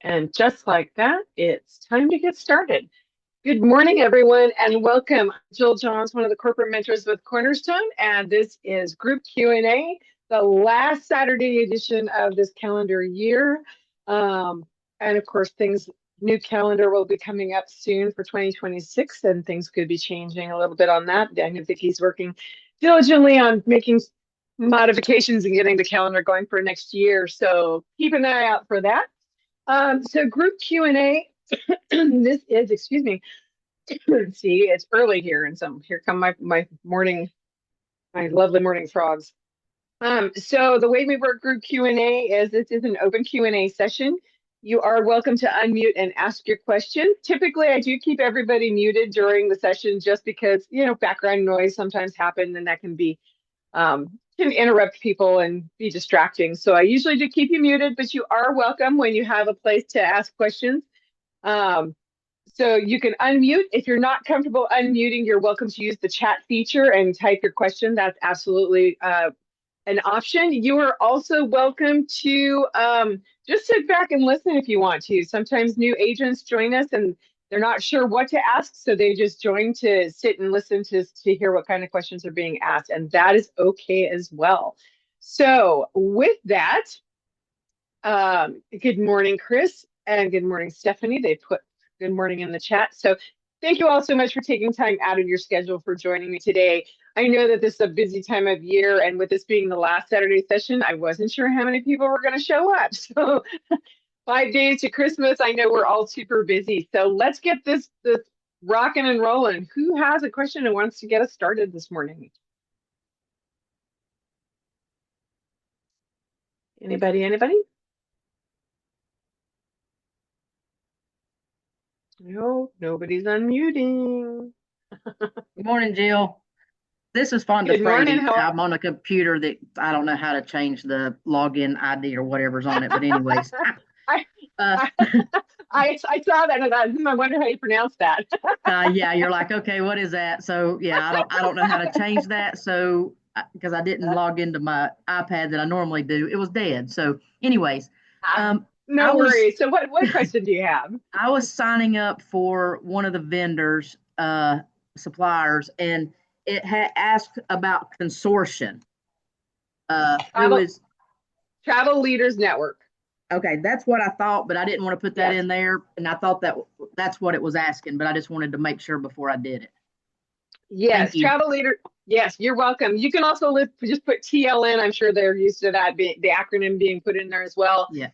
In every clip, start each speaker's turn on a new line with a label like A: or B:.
A: And just like that, it's time to get started. Good morning, everyone, and welcome. I'm Jill Johns, one of the corporate mentors with Cornerstone, and this is Group Q&A, the last Saturday edition of this calendar year. And of course, new calendar will be coming up soon for 2026, and things could be changing a little bit on that. Daniel Vicky's working diligently on making modifications and getting the calendar going for next year. So keep an eye out for that. So group Q&A, this is, excuse me, see, it's early here, and so here come my lovely morning frogs. So the way we work group Q&A is this is an open Q&A session. You are welcome to unmute and ask your question. Typically, I do keep everybody muted during the session just because, background noise sometimes happen and that can interrupt people and be distracting. So I usually do keep you muted, but you are welcome when you have a place to ask questions. So you can unmute. If you're not comfortable unmuting, you're welcome to use the chat feature and type your question. That's absolutely an option. You are also welcome to just sit back and listen if you want to. Sometimes new agents join us and they're not sure what to ask, so they just join to sit and listen to hear what kind of questions are being asked, and that is okay as well. So with that, good morning, Chris, and good morning, Stephanie. They put good morning in the chat. So thank you all so much for taking time out of your schedule for joining me today. I know that this is a busy time of year, and with this being the last Saturday session, I wasn't sure how many people were going to show up. So 5 days to Christmas, I know we're all super busy. So let's get this rocking and rolling. Who has a question and wants to get us started this morning? Anybody? No, nobody's unmuting.
B: Good morning, Jill. This is Fonda
A: Good morning.
B: Frady. I'm on a computer that I don't know how to change the login ID or whatever's on it. But anyways,
A: I saw that and I wonder how you pronounce that.
B: Yeah, you're like, okay, what is that? So yeah, I don't know how to change that. So because I didn't log into my iPad that I normally do, it was dead. So anyways,
A: no worries. So what question do you have?
B: I was signing up for one of the vendors, suppliers, and it had asked about consortium. Who is
A: Travel Leaders Network.
B: Okay, that's what I thought, but I didn't want to put that in there, and I thought that's what it was asking, but I just wanted to make sure before I did it.
A: Yes, Travel Leader. Yes, you're welcome. You can also just put TLN. I'm sure they're used to that, the acronym being put in there as well.
B: Yeah.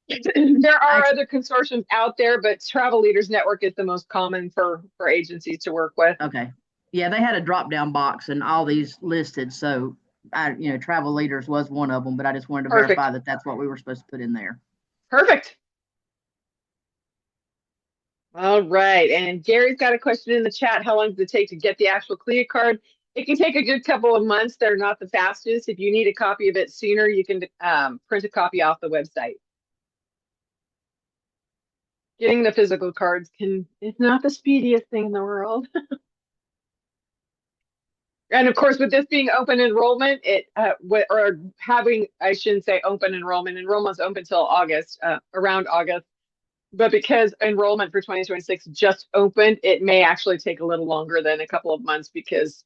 A: There are other consortiums out there, but Travel Leaders Network is the most common for agencies to work with.
B: Okay. Yeah, they had a drop-down box and all these listed, so Travel Leaders was one of them, but I just wanted to verify that that's what we were supposed to put in there.
A: Perfect. All right, and Gary's got a question in the chat. How long does it take to get the actual CLIA card? It can take a good couple of months. They're not the fastest. If you need a copy of it sooner, you can print a copy off the website. Getting the physical cards is not the speediest thing in the world. And of course, with this being open enrollment, I shouldn't say open enrollment. Enrollment's open until August, around August. But because enrollment for 2026 just opened, it may actually take a little longer than a couple of months because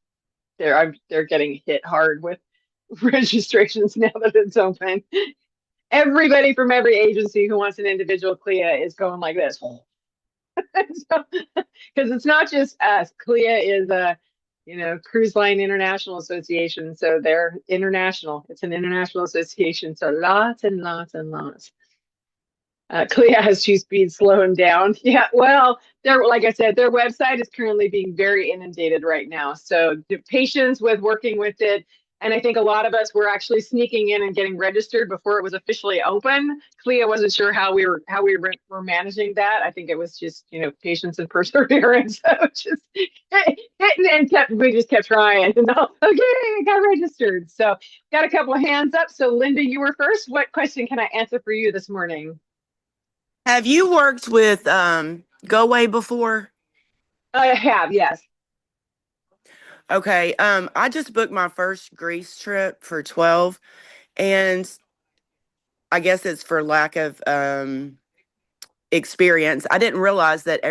A: they're getting hit hard with registrations now that it's open. Everybody from every agency who wants an individual CLIA is going like this. Because it's not just us. CLIA is a Cruise Line International Association. So they're international. It's an international association. So lots and lots and lots. CLIA has 2-speed slowing down. Yeah, well, like I said, their website is currently being very inundated right now. So patience with working with it. And I think a lot of us were actually sneaking in and getting registered before it was officially open. CLIA wasn't sure how we were managing that. I think it was just patience and perseverance. So just we just kept trying. And okay, I got registered. So got a couple of hands up. So Linda, you were first. What question can I answer for you this morning?
C: Have you worked with GoWay before?
A: I have, yes.
C: Okay. I just booked my first Greece trip for 12, and I guess it's for lack of experience. I didn't realize that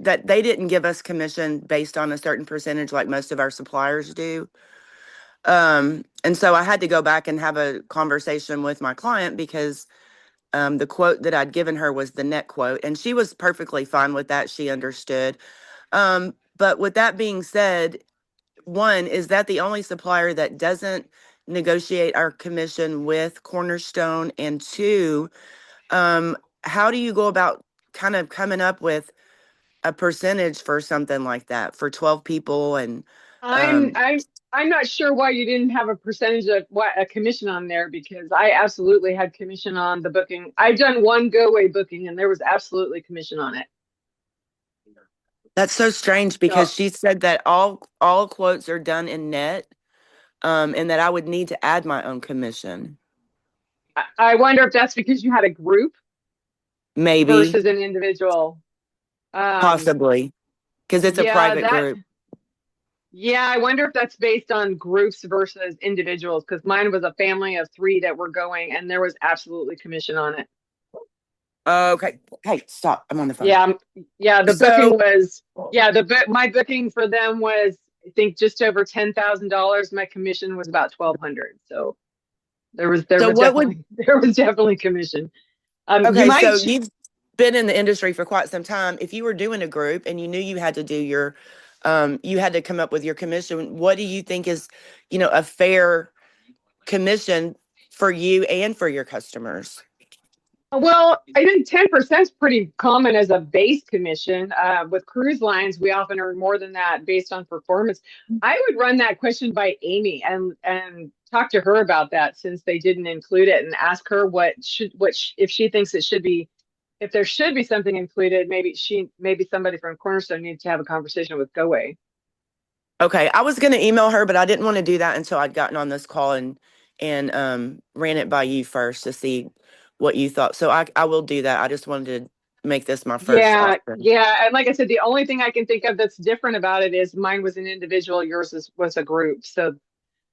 C: that they didn't give us commission based on a certain percentage like most of our suppliers do. And so I had to go back and have a conversation with my client because the quote that I'd given her was the net quote, and she was perfectly fine with that. She understood. But with that being said, one, is that the only supplier that doesn't negotiate our commission with Cornerstone? And two, how do you go about kind of coming up with a percentage for something like that for 12 people? And
A: I'm I'm I'm not sure why you didn't have a percentage of what a commission on there, because I absolutely had commission on the booking. I've done one Go Away booking and there was absolutely commission on it.
C: that's so strange because
A: So
C: she said that all quotes are done in net, and that I would need to add my own commission.
A: I wonder if that's because you had a group
C: Maybe,
A: versus an individual. Um,
C: possibly, because it's a
A: yeah,
C: private
A: that
C: group.
A: Yeah, I wonder if that's based on groups versus individuals, because mine was a family of three that were going and there was absolutely commission on it.
C: Okay. Hey, stop. I'm on the phone.
A: Yeah, yeah, the booking
C: So,
A: was, yeah, my booking for them was, I think, just over $10,000. My commission was about 1,200. So there
C: so
A: was
C: what would,
A: definitely there was definitely commission. You
C: okay,
A: might
C: so you've been in the industry for quite some time. If you were doing a group and you knew you had to do your, you had to come up with your commission, what do you think is, a fair commission for you and for your customers?
A: Well, I think 10% is pretty common as a base commission. With cruise lines, we often earn more than that based on performance. I would run that question by Amy and talk to her about that, since they didn't include it, and ask her if she thinks it should be, if there should be something included. Maybe somebody from Cornerstone needs to have a conversation with GoWay.
C: Okay, I was going to email her, but I didn't want to do that until I'd gotten on this call and ran it by you first to see what you thought. So I will do that. I just wanted to make this my first
A: Yeah,
C: option.
A: yeah. And like I said, the only thing I can think of that's different about it is mine was an individual, was a group. So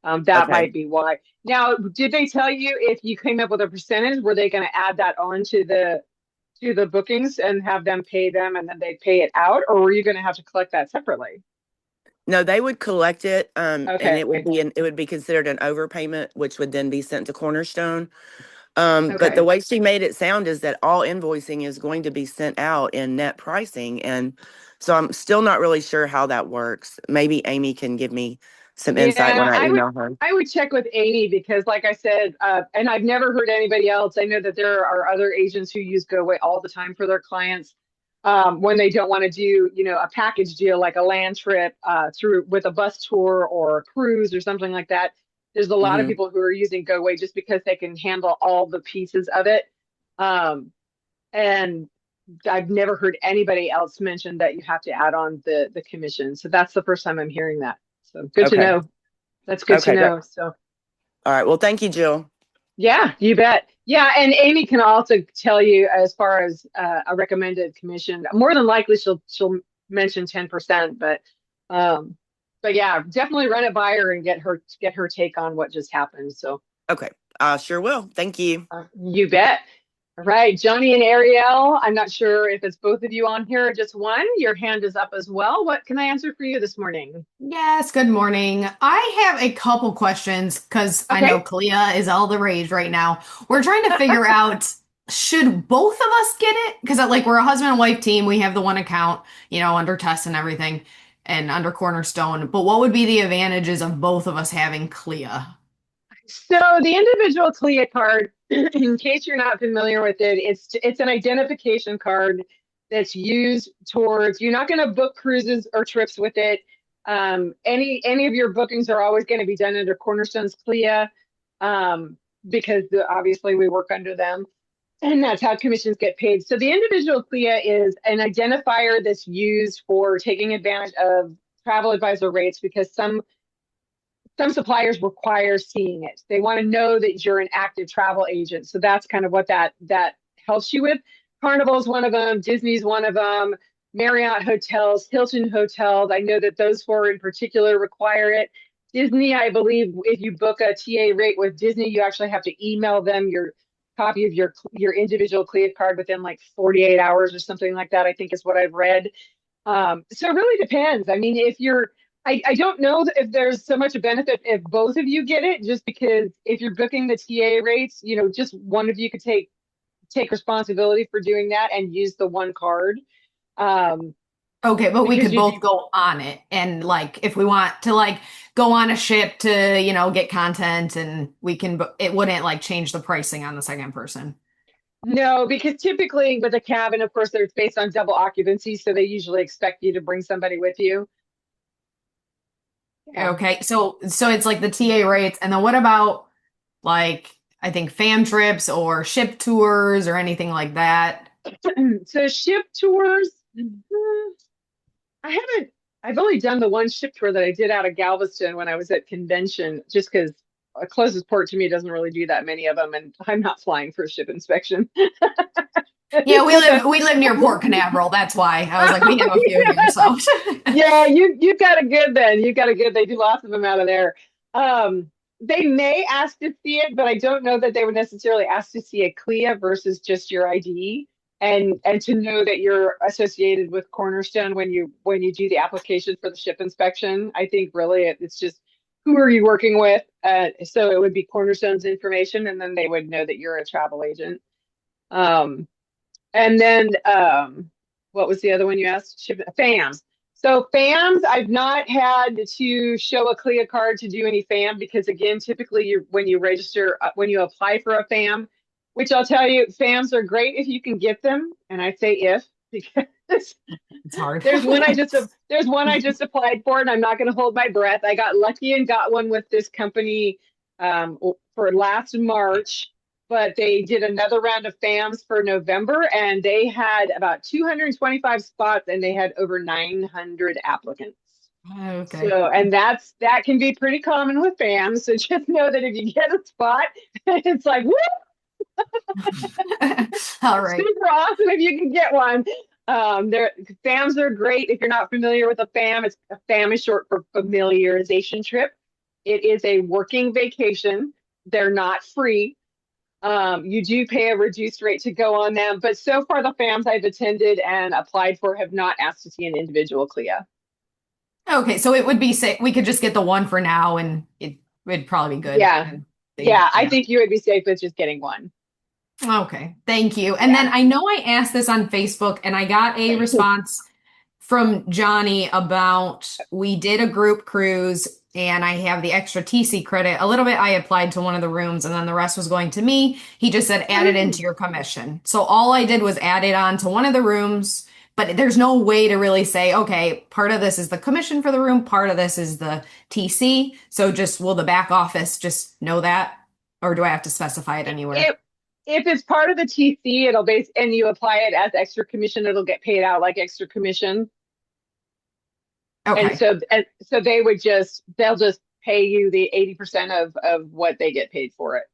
A: that
C: Okay.
A: might be why. Now, did they tell you if you came up with a percentage, were they going to add that on to the bookings and have them pay them and then they pay it out, or were you going to have to collect that separately?
C: No, they would collect it, and
A: Okay.
C: it would be considered an overpayment, which would then be sent to Cornerstone. But the
A: Okay.
C: way she made it sound is that all invoicing is going to be sent out in net pricing, and so I'm still not really sure how that works. Maybe Amy can give me some insight when
A: Yeah,
C: I email her.
A: I would check with Amy, because like I said, and I've never heard anybody else. I know that there are other agents who use GoAway all the time for their clients, when they don't want to do, a package deal like a land trip through with a bus tour or a cruise or something like that. There's a lot of
C: Hmm.
A: people who are using GoAway just because they can handle all the pieces of it. Um, and I've never heard anybody else mention that you have to add on the commission. So that's the first time I'm hearing that. So good to
C: Okay.
A: know. That's good to
C: Okay.
A: know. So
C: All right. Well, thank you, Jill.
A: yeah, you bet. Yeah, and Amy can also tell you as far as a recommended commission. More than likely, she'll mention 10%, but yeah, definitely run it by her and get her take on what just happened. So
C: Okay. I sure will. Thank you.
A: you bet. All right, Johnny and Ariel, I'm not sure if it's both of you on here or just one. Your hand is up as well. What can I answer for you this morning?
D: Yes, good morning. I have a couple questions because I know
A: Okay.
D: Kalia is all the rage right now. We're trying to figure out, should both of us get it? Because like we're a husband and wife team, we have the one account, under Tess and everything and under Cornerstone. But what would be the advantages of both of us having Kalia?
A: So the individual CLIA card, in case you're not familiar with it, it's an identification card that's used towards, you're not going to book cruises or trips with it. Any of your bookings are always going to be done under Cornerstone's CLIA, because obviously we work under them, and that's how commissions get paid. So the individual CLIA is an identifier that's used for taking advantage of travel advisor rates, because some suppliers require seeing it. They want to know that you're an active travel agent. So that's kind of what that helps you with. Carnival's one of them, Disney's one of them, Marriott hotels, Hilton hotels. I know that those four in particular require it. Disney, I believe if you book a TA rate with Disney, you actually have to email them copy of your individual CLIA card within like 48 hours or something like that, I think is what I've read. So it really depends. I mean, I don't know if there's so much a benefit if both of you get it, just because if you're booking the TA rates, just one of you could take responsibility for doing that and use the one card.
D: Okay, but we
A: Because
D: could both go on it, and like if we want to like go on a ship to, get content, and we can, it wouldn't like change the pricing on the second person.
A: No, because typically with a cabin, of course, it's based on double occupancy, so they usually expect you to bring somebody with you. Yeah.
D: Okay, so it's like the TA rates, and then what about like I think fam trips or ship tours or anything like that?
A: So ship tours, I've only done the one ship tour that I did out of Galveston when I was at convention, just because closest port to me doesn't really do that many of them, and I'm not flying for a ship inspection.
D: Yeah, we live near Port Canaveral. That's why I was like, we have a few here. So
A: Yeah, you've got a good then. You've got a good. They do lots of them out of there. They may ask to see it, but I don't know that they would necessarily ask to see a CLIA versus just your ID, and to know that you're associated with Cornerstone when you do the application for the ship inspection. I think really it's just who are you working with. So it would be Cornerstone's information, and then they would know that you're a travel agent. And then what was the other one you asked? FAMs. So FAMs, I've not had to show a CLIA card to do any FAM, because again, typically when you register, when you apply for a FAM, which I'll tell you, FAMs are great if you can get them. And I say if, because
D: it's hard.
A: there's one I just applied for, and I'm not going to hold my breath. I got lucky and got one with this company for last March. But they did another round of FAMs for November, and they had about 225 spots, and they had over 900 applicants.
D: Okay.
A: So, and that can be pretty common with FAMs. So just know that if you get a spot, it's like, woo!
D: All right.
A: Super awesome if you can get one. FAMs are great. If you're not familiar with a FAM, a FAM is short for familiarization trip. It is a working vacation. They're not free. You do pay a reduced rate to go on them, but so far the FAMs I've attended and applied for have not asked to see an individual CLIA.
D: Okay, so it would be safe. We could just get the one for now, and it would probably be good.
A: Yeah, I think you would be safe with just getting one.
D: Okay, thank you. And then I know I asked this on Facebook, and I got a response from Johnny about we did a group cruise, and I have the extra TC credit. A little bit I applied to one of the rooms, and then the rest was going to me. He just said add it into your commission. So all I did was add it on to one of the rooms, but there's no way to really say, okay, part of this is the commission for the room, part of this is the TC. So just will the back office just know that, or do I have to specify it anywhere?
A: If it's part of the TC, and you apply it as extra commission, it'll get paid out like extra commission.
D: Okay.
A: And so they'll just pay you the 80% of what they get paid for it.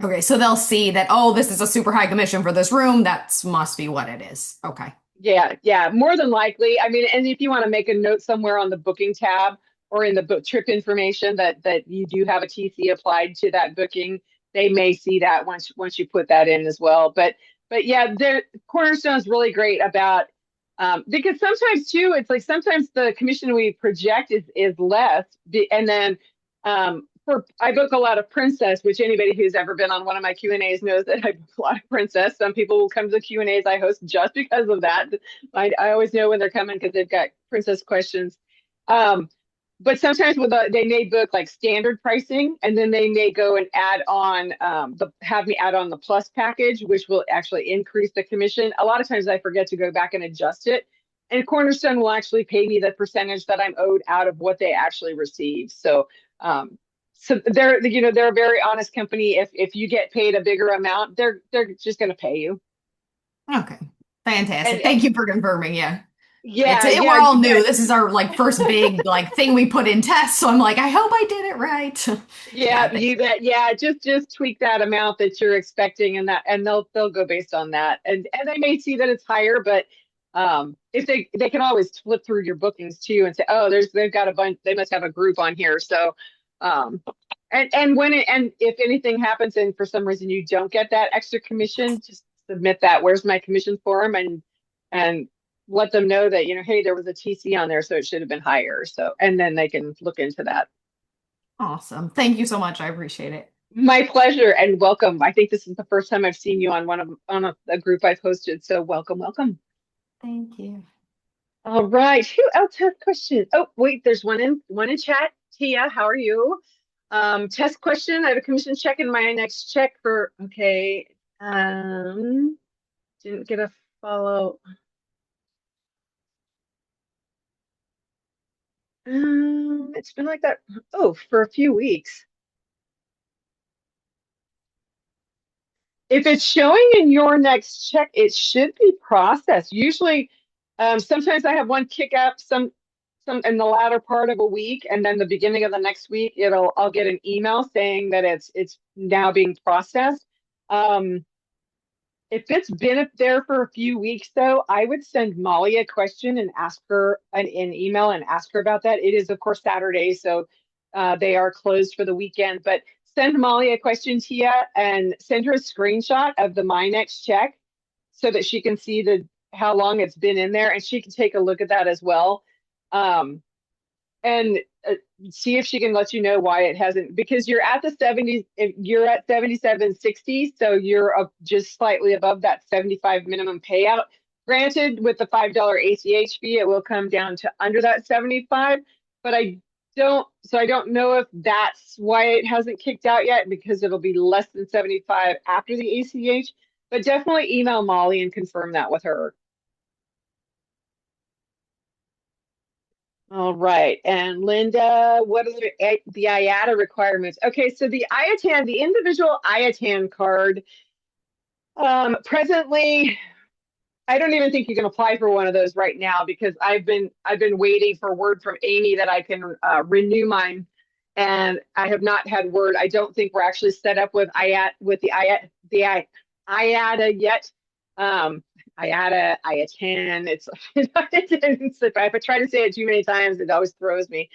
D: Okay, so they'll see that, oh, this is a super high commission for this room. That must be what it is. Okay.
A: Yeah, more than likely. I mean, and if you want to make a note somewhere on the booking tab or in the book trip information that you do have a TC applied to that booking, they may see that once you put that in as well. But yeah, Cornerstone is really great about because sometimes too, it's like sometimes the commission we project is less, and then I book a lot of Princess, which anybody who's ever been on one of my Q&As knows that I book a lot of Princess. Some people will come to the Q&As I host just because of that. I always know when they're coming because they've got Princess questions. But sometimes they may book like standard pricing, and then they may go and add on have me add on the plus package, which will actually increase the commission. A lot of times I forget to go back and adjust it, and Cornerstone will actually pay me the percentage that I'm owed out of what they actually receive. So they're a very honest company. If you get paid a bigger amount, they're just going to pay you.
D: Okay, fantastic. Thank you for confirming. Yeah.
A: Yeah,
D: we're all new. This is our first big thing we put in test. So I'm like, I hope I did it right.
A: Yeah, you bet. Yeah, just tweak that amount that you're expecting, and they'll go based on that. And they may see that it's higher, but if they can always flip through your bookings too and say, oh, they've got a bunch. They must have a group on here. So And when it, and if anything happens and for some reason you don't get that extra commission, just submit that, where's my commission form, and let them know that, hey, there was a TC on there, so it should have been higher. So, and then they can look into that.
D: Awesome. Thank you so much. I appreciate it.
A: My pleasure and welcome. I think this is the first time I've seen you on a group I've hosted. So welcome, welcome.
D: Thank you.
A: All right. Who else has questions? Oh, wait, there's one in chat. Tia, how are you? Test question. I have a commission check in my next check for, okay. Didn't get a follow. It's been like that. Oh, for a few weeks. If it's showing in your next check, it should be processed. Usually, sometimes I have one kick up some in the latter part of a week, and then the beginning of the next week, I'll get an email saying that it's now being processed. If it's been up there for a few weeks, though, I would send Molly a question and ask her an email and ask her about that. It is, of course, Saturday, so they are closed for the weekend. But send Molly a question, Tia, and send her a screenshot of the My Next check so that she can see how long it's been in there, and she can take a look at that as well. And see if she can let you know why it hasn't, because you're at the 70s, you're at 77.60, so you're just slightly above that 75 minimum payout. Granted, with the $5 ACH fee, it will come down to under that 75, but I don't know if that's why it hasn't kicked out yet, because it'll be less than 75 after the ACH, but definitely email Molly and confirm that with her. All right. And Linda, what are the IATA requirements? Okay, so the IATAN, the individual IATAN card, presently, I don't even think you can apply for one of those right now, because I've been waiting for word from Amy that I can renew mine, and I have not had word. I don't think we're actually set up with IATA yet. IATAN, if I try to say it too many times, it always throws me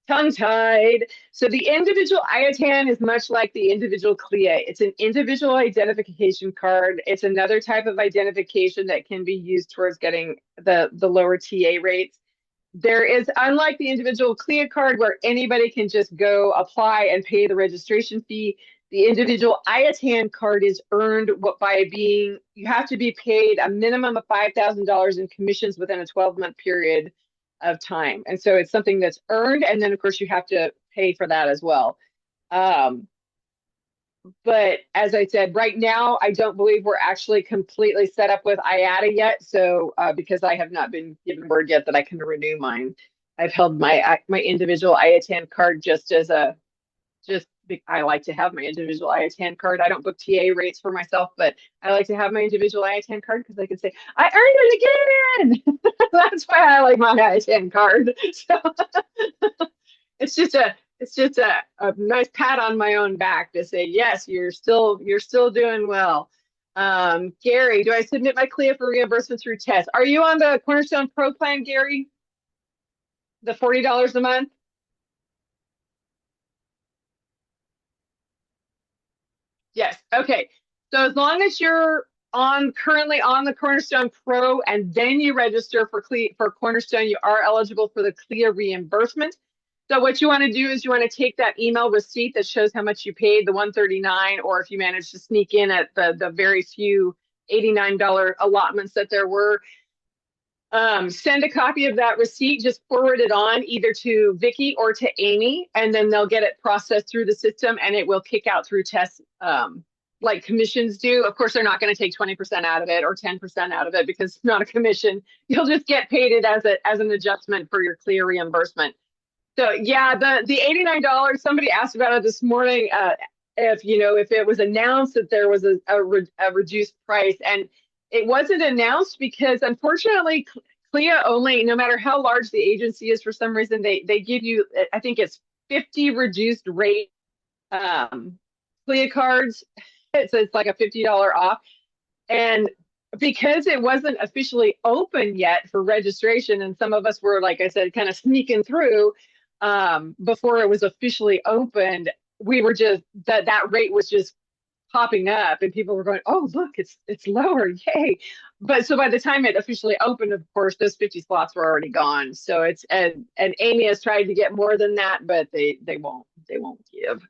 A: tongue-tied. So the individual IATAN is much like the individual CLIA. It's an individual identification card. It's another type of identification that can be used towards getting the lower TA rates. There is, unlike the individual CLIA card where anybody can just go apply and pay the registration fee, the individual IATAN card is earned by you have to be paid a minimum of $5,000 in commissions within a 12-month period of time. And so it's something that's earned, and then of course you have to pay for that as well. But as I said, right now, I don't believe we're actually completely set up with IATA yet. So because I have not been given word yet that I can renew mine, I've held my individual IATAN card I like to have my individual IATAN card. I don't book TA rates for myself, but I like to have my individual IATAN card because I can say, I earned it again. That's why I like my IATAN card. So it's just a nice pat on my own back to say, yes, you're still doing well. Gary, do I submit my CLIA for reimbursement through TESS? Are you on the Cornerstone Pro plan, Gary? The $40 a month? Yes. Okay. So as long as you're currently on the Cornerstone Pro and then you register for Cornerstone, you are eligible for the CLIA reimbursement. So what you want to do is you want to take that email receipt that shows how much you paid, the $139, or if you managed to sneak in at the very few $89 allotments that there were, send a copy of that receipt, just forward it on either to Vicki or to Amy, and then they'll get it processed through the system and it will kick out through TESS like commissions do. Of course, they're not going to take 20% out of it or 10% out of it because it's not a commission. You'll just get paid it as an adjustment for your CLIA reimbursement. So yeah, the $89, somebody asked about it this morning, if it was announced that there was a reduced price, and it wasn't announced because unfortunately CLIA only, no matter how large the agency is, for some reason they give you, I think it's 50 reduced rate CLIA cards. So it's like a $50 off. And because it wasn't officially open yet for registration, and some of us were, like I said, kind of sneaking through before it was officially opened, we were just that rate was just popping up and people were going, oh, look, it's lower. Yay. But so by the time it officially opened, of course, those 50 slots were already gone. So it's, and Amy has tried to get more than that, but they won't give.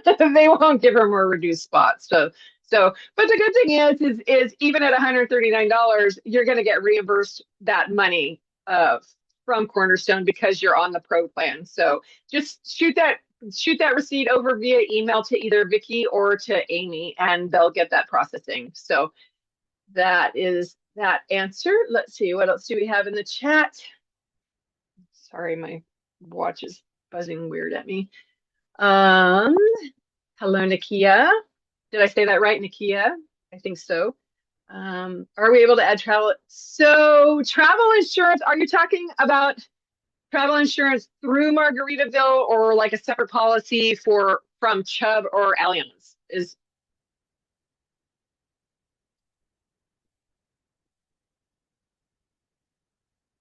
A: They won't give her more reduced spots. But the good thing is even at $139, you're going to get reimbursed that money from Cornerstone because you're on the pro plan. So just shoot that receipt over via email to either Vicky or to Amy, and they'll get that processing. So that is that answer. Let's see, what else do we have in the chat? Sorry, my watch is buzzing weird at me. Hello, Nakia. Did I say that right, Nakia? I think so. Are we able to add travel? So travel insurance, are you talking about travel insurance through Margaritaville or like a separate policy from Chubb or Allianz? Is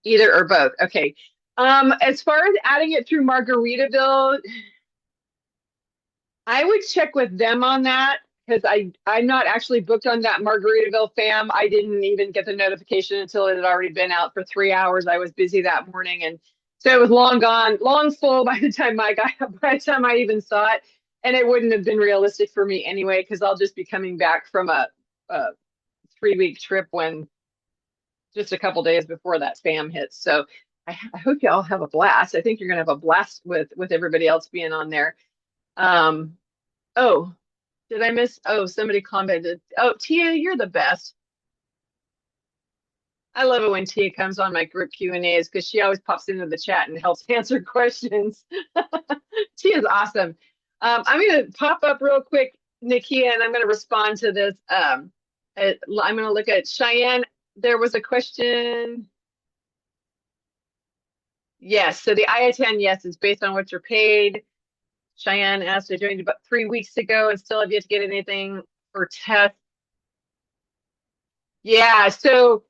A: either or both? Okay. As far as adding it through Margaritaville, I would check with them on that because I'm not actually booked on that Margaritaville fam. I didn't even get the notification until it had already been out for 3 hours. I was busy that morning, and so it was long gone, long full by the time I even saw it, and it wouldn't have been realistic for me anyway because I'll just be coming back from a 3-week trip when just a couple days before that spam hits. So I hope you all have a blast. I think you're gonna have a blast with everybody else being on there. Oh, did I miss? Oh, somebody commented. Oh, Tia, you're the best. I love it when Tia comes on my group Q&As because she always pops into the chat and helps answer questions. Tia's awesome. I'm going to pop up real quick, Nakia, and I'm going to respond to this. I'm going to look at Cheyenne. There was a question. Yes, so the IA-10, yes, is based on what you're paid. Cheyenne asked, I joined about 3 weeks ago and still have yet to get anything for test. Yeah, so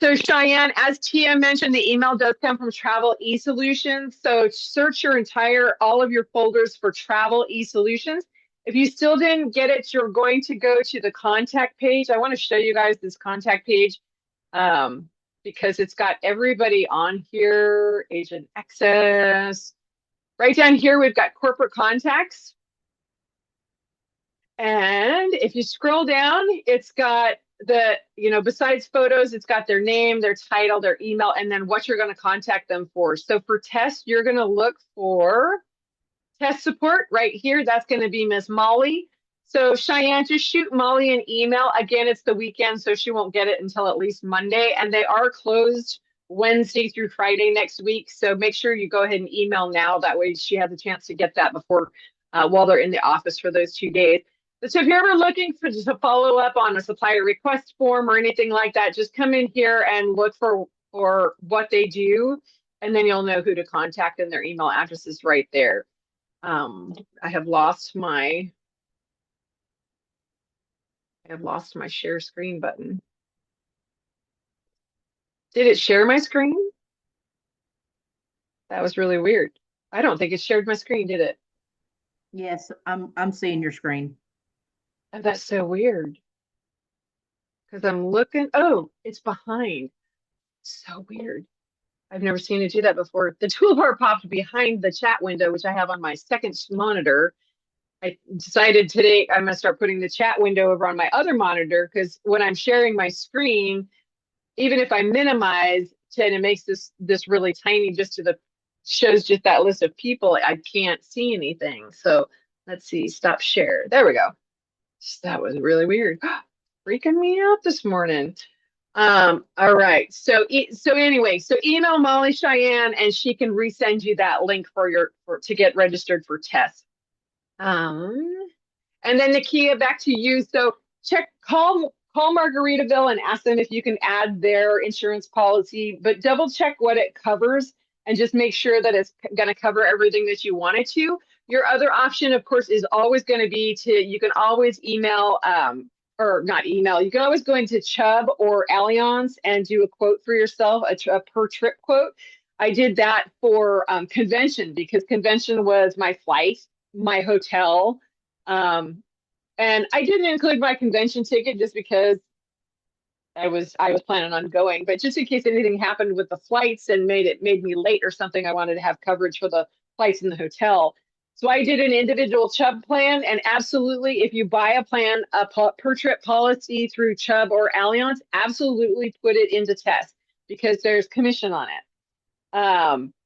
A: Cheyenne, as Tia mentioned, the email does come from Travel eSolutions. So search all of your folders for Travel eSolutions. If you still didn't get it, you're going to go to the contact page. I want to show you guys this contact page because it's got everybody on here, agent access. Right down here, we've got corporate contacts. And if you scroll down, it's got besides photos, it's got their name, their title, their email, and then what you're going to contact them for. So for tests, you're going to look for test support right here. That's going to be Miss Molly. So Cheyenne, just shoot Molly an email. Again, it's the weekend, so she won't get it until at least Monday. And they are closed Wednesday through Friday next week. So make sure you go ahead and email now. That way she has a chance to get that before while they're in the office for those 2 days. So if you're ever looking to follow up on a supplier request form or anything like that, just come in here and look for what they do, and then you'll know who to contact, and their email address is right there. I have lost my share screen button. Did it share my screen? That was really weird. I don't think it shared my screen, did it?
B: Yes, I'm seeing your screen.
A: Oh, that's so weird. Because I'm looking, oh, it's behind. So weird. I've never seen it do that before. The toolbar popped behind the chat window, which I have on my second monitor. I decided today I'm going to start putting the chat window over on my other monitor because when I'm sharing my screen, even if I minimize and it makes this really tiny shows just that list of people, I can't see anything. So let's see, stop share. There we go. That was really weird. Freaking me out this morning. All right. So anyway, email Molly Cheyenne and she can resend you that link to get registered for tests. And then Nakia, back to you. So call Margaritaville and ask them if you can add their insurance policy, but double check what it covers and just make sure that it's going to cover everything that you want it to. Your other option, of course, is always going to be you can always email, or not email, you can always go into Chubb or Allianz and do a quote for yourself, a per trip quote. I did that for convention because convention was my flight my hotel. And I didn't include my convention ticket just because I was planning on going, but just in case anything happened with the flights and made me late or something, I wanted to have coverage for the flights in the hotel. So I did an individual Chubb plan, and absolutely, if you buy a plan, per trip policy through Chubb or Allianz, absolutely put it into test because there's commission on it.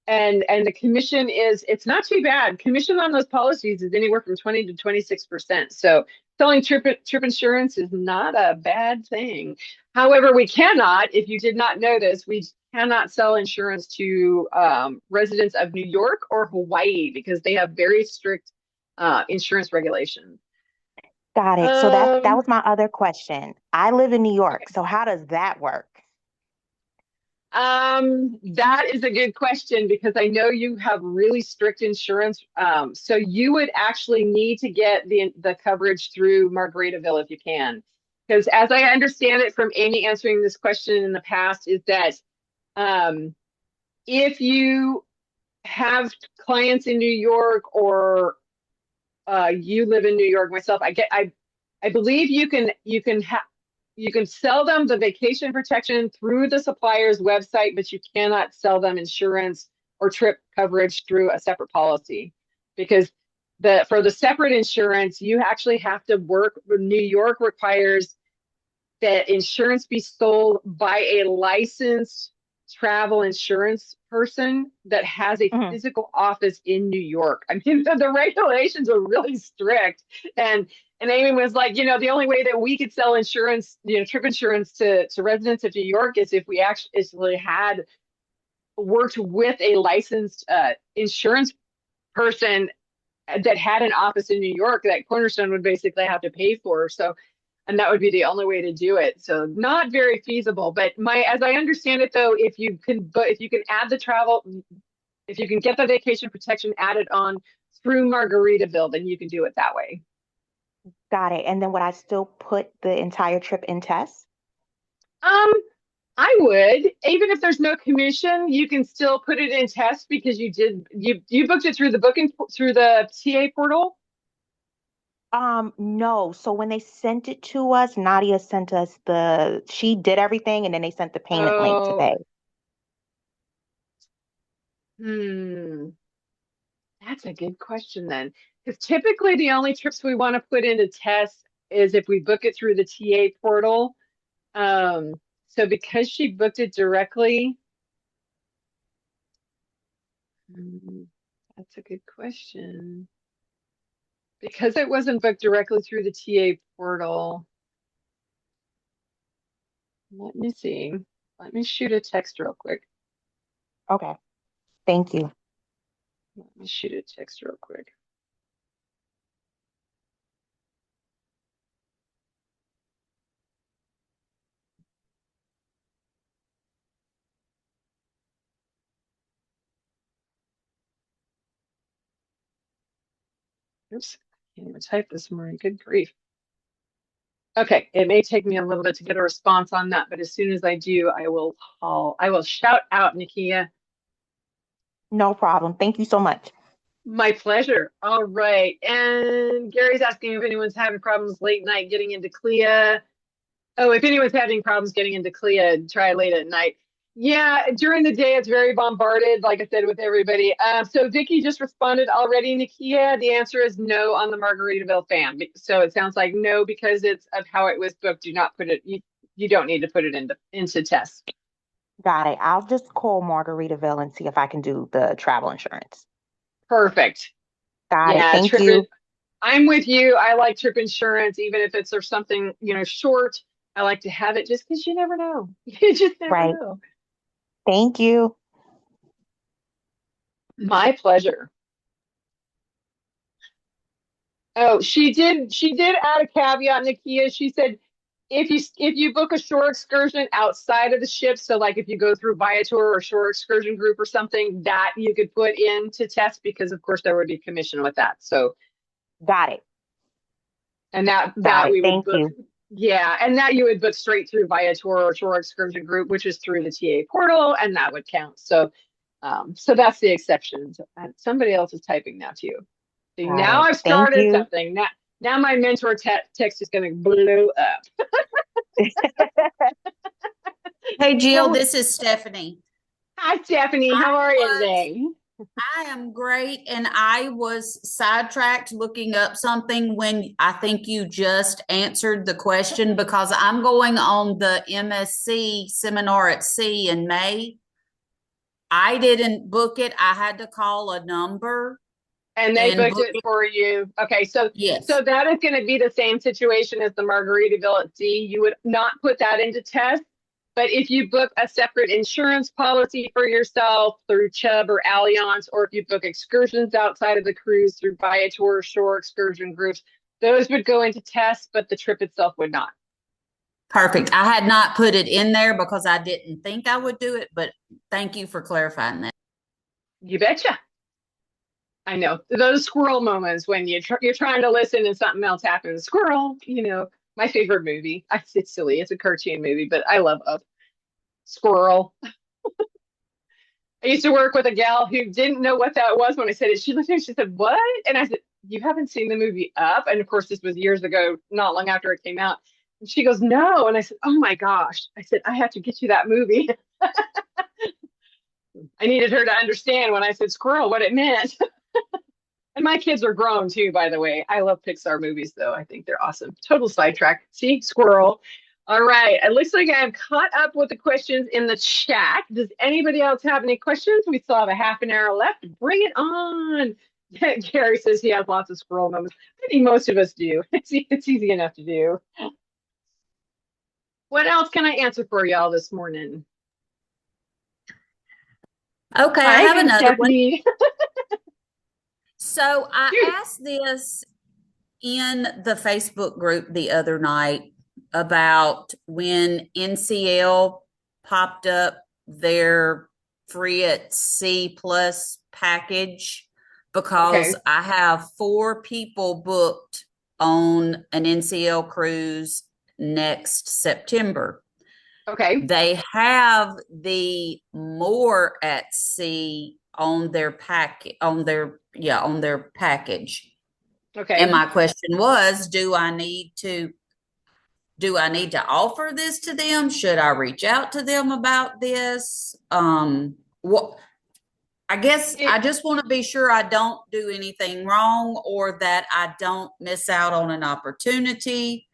A: And the commission it's not too bad. Commission on those policies is anywhere from 20 to 26%. So selling trip insurance is not a bad thing. However, we cannot, if you did not know this, we cannot sell insurance to residents of New York or Hawaii because they have very strict insurance regulations.
E: Got it. So that
A: Um,
E: was my other question. I live in New York, so how does that work?
A: that is a good question because I know you have really strict insurance. So you would actually need to get the coverage through Margaritaville if you can. Because as I understand it from Amy answering this question in the past, is that um, if you have clients in New York or you live in New York myself, I believe you can sell them the vacation protection through the supplier's website, but you cannot sell them insurance or trip coverage through a separate policy because for the separate insurance, you actually have to work. New York requires that insurance be sold by a licensed travel insurance person that has a
E: Mhm.
A: physical office in New York. I mean, the regulations are really strict. And Amy was like, the only way that we could sell insurance, trip insurance to residents of New York is if we actually had worked with a licensed insurance person that had an office in New York that Cornerstone would basically have to pay for. So and that would be the only way to do it. So not very feasible. But as I understand it, though, if you can add the travel, if you can get the vacation protection added on through Margaritaville, then you can do it that way.
E: Got it. And then would I still put the entire trip in test?
A: Um, I would, even if there's no commission, you can still put it in test because you booked it through the TA portal.
E: No. So when they sent it to us, Nadia sent us she did everything and then they sent the payment link to
A: Oh,
E: pay.
A: hmm. That's a good question then. Because typically the only trips we want to put into test is if we book it through the TA portal. Um, so because she booked it directly, hmm, that's a good question. Because it wasn't booked directly through the TA portal, let me see. Let me shoot a text real quick.
E: Okay. Thank you.
A: Let me shoot a text real quick. Oops, I can't even type this morning. Good grief. Okay, it may take me a little bit to get a response on that, but as soon as I do, I will shout out, Nakia.
E: No problem. Thank you so much.
A: My pleasure. All right. And Gary's asking if anyone's having problems late night getting into CLIA. Oh, if anyone's having problems getting into CLIA, try late at night. Yeah, during the day it's very bombarded, like I said, with everybody. So Vicky just responded already, Nakia. The answer is no on the Margaritaville fan. So it sounds like no because it's of how it was booked. Do not put it. You don't need to put it into test.
E: Got it. I'll just call Margaritaville and see if I can do the travel insurance.
A: Perfect.
E: Got it.
A: Yeah,
E: Thank you.
A: I'm with you. I like trip insurance, even if it's or something, short. I like to have it just because you never know. You just never
E: Right.
A: know.
E: Thank you.
A: My pleasure. Oh, she did add a caveat, Nakia. She said if you book a shore excursion outside of the ship, so like if you go through Viator or shore excursion group or something, that you could put into test because of course there would be commission with that. So
E: Got it.
A: and that
E: Got
A: that
E: it.
A: we would
E: Thank
A: book,
E: you.
A: yeah, and that you would book straight through Viator or shore excursion group, which is through the TA portal, and that would count. So so that's the exception. Somebody else is typing now too. See,
E: Got
A: now
E: it.
A: I've
E: Thank
A: started
E: you.
A: something. Now my mentor text is going to blow up.
F: Hey, Jill,
A: Oh,
F: this is Stephanie.
A: hi, Stephanie. How are you today?
F: I am great, and I was sidetracked looking up something when I think you just answered the question because I'm going on the MSC seminar at Sea in May. I didn't book it. I had to call a number
A: And they
F: and
A: booked
F: book
A: it
F: it.
A: for you. Okay, so
F: Yes.
A: that is going to be the same situation as the Margaritaville at Sea. You would not put that into test, but if you book a separate insurance policy for yourself through Chubb or Allianz, or if you book excursions outside of the cruise through Viator, Shore Excursion Groups, those would go into test, but the trip itself would not.
F: Perfect. I had not put it in there because I didn't think I would do it, but thank you for clarifying that.
A: You betcha. I know those squirrel moments when you're trying to listen and something else happens. Squirrel, my favorite movie. It's silly. It's a cartoon movie, but I love Up. Squirrel. I used to work with a gal who didn't know what that was when I said it. She looked at me, she said, "What?" And I said, "You haven't seen the movie Up?" And of course, this was years ago, not long after it came out. And she goes, "No." And I said, "Oh my gosh." I said, "I have to get you that movie." I needed her to understand when I said squirrel what it meant. And my kids are grown too, by the way. I love Pixar movies, though. I think they're awesome. Total sidetrack. See, squirrel. All right. It looks like I've caught up with the questions in the chat. Does anybody else have any questions? We still have a half an hour left. Bring it on. Gary says he has lots of squirrel moments. I think most of us do. It's easy enough to do. What else can I answer for y'all this morning?
F: Okay,
A: Hi,
F: I have
A: Miss
F: another one.
A: Stephanie.
F: So I
A: Shoot.
F: asked this in the Facebook group the other night about when NCL popped up their free at Sea Plus package because
A: Okay.
F: I have 4 people booked on an NCL cruise next September.
A: Okay.
F: They have the More at Sea on their package on their package.
A: Okay.
F: And my question was, do I need to offer this to them? Should I reach out to them about this? What I guess I just want to be sure I don't do anything wrong or that I don't miss out on an opportunity.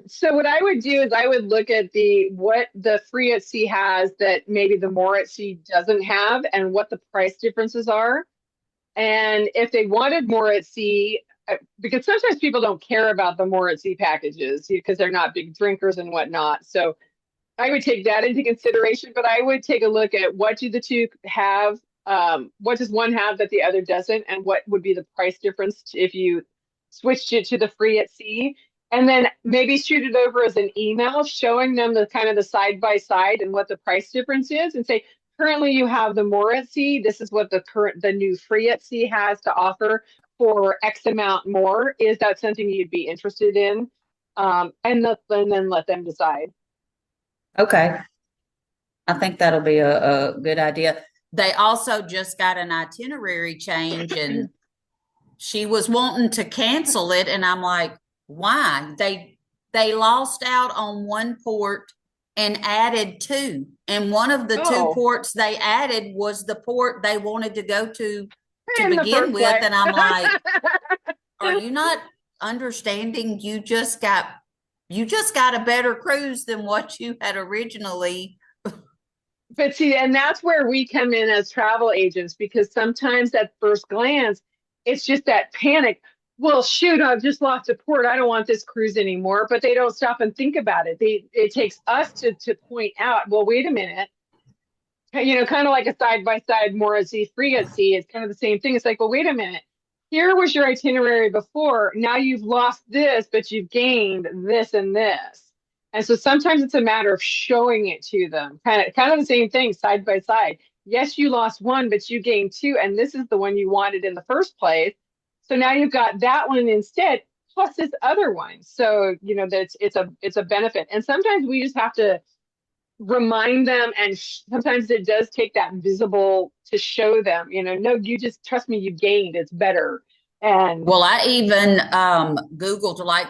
A: So what I would do is I would look at what the free at sea has that maybe the more at sea doesn't have and what the price differences are. And if they wanted more at sea, because sometimes people don't care about the more at sea packages because they're not big drinkers and whatnot. So I would take that into consideration, but I would take a look at what do the two have, what does one have that the other doesn't, and what would be the price difference if you switched it to the free at sea, and then maybe shoot it over as an email showing them the kind of the side by side and what the price difference is, and say, currently you have the more at sea. This is what the new free at sea has to offer for X amount more. Is that something you'd be interested in? And then let them decide.
F: Okay. I think that'll be a good idea. They also just got an itinerary change and she was wanting to cancel it. And I'm like, why? They lost out on one port and added 2. And one of the 2 ports they added was the port they wanted to go to begin with. And I'm like, are you not understanding? You just got a better cruise than what you had originally.
A: But see, and that's where we come in as travel agents, because sometimes at first glance, it's just that panic. Well, shoot, I've just lost a port. I don't want this cruise anymore. But they don't stop and think about it. It takes us to point out, well, wait a minute. Kind of like a side by side more at sea, free at sea. It's kind of the same thing. It's like, well, wait a minute. Here was your itinerary before. Now you've lost this, but you've gained this and this. And so sometimes it's a matter of showing it to them. Kind of the same thing, side by side. Yes, you lost one, but you gained 2, and this is the one you wanted in the first place. So now you've got that one instead, plus this other one. So that it's a benefit. And sometimes we just have to remind them, and sometimes it does take that visible to show them. No, you just trust me, you gained. It's better. And
F: Well, I even Googled like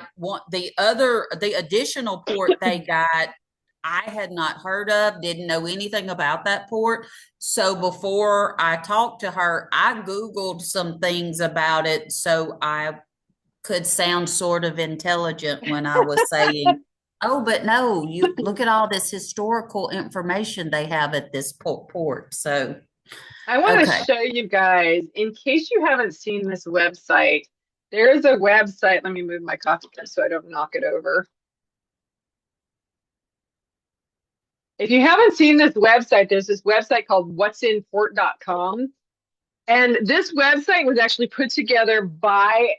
F: the additional port they got. I had not heard of, didn't know anything about that port. So before I talked to her, I Googled some things about it so I could sound sort of intelligent when I was saying, oh, but no, you look at all this historical information they have at this port. So,
A: I want to
F: okay.
A: show you guys, in case you haven't seen this website, there is a website. Let me move my coffee cup so I don't knock it over. If you haven't seen this website, there's this website called what'sinport.com. And this website was actually put together by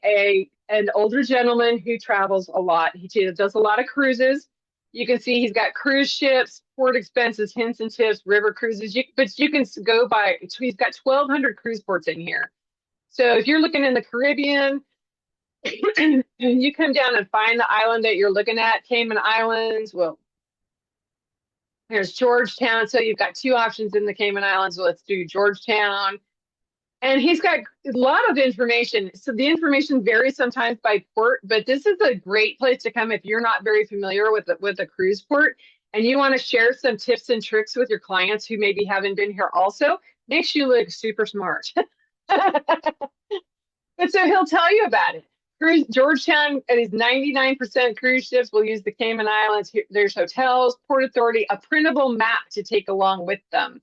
A: an older gentleman who travels a lot. He does a lot of cruises. You can see he's got cruise ships, port expenses, hints and tips, river cruises. But you can go by, he's got 1,200 cruise ports in here. So if you're looking in the Caribbean, you come down and find the island that you're looking at, Cayman Islands. Well, here's Georgetown. So you've got two options in the Cayman Islands. Let's do Georgetown. And he's got a lot of information. So the information varies sometimes by port, but this is a great place to come if you're not very familiar with a cruise port and you want to share some tips and tricks with your clients who maybe haven't been here also. Makes you look super smart. But so he'll tell you about it. Georgetown, at his 99% cruise ships will use the Cayman Islands. There's hotels, Port Authority, a printable map to take along with them.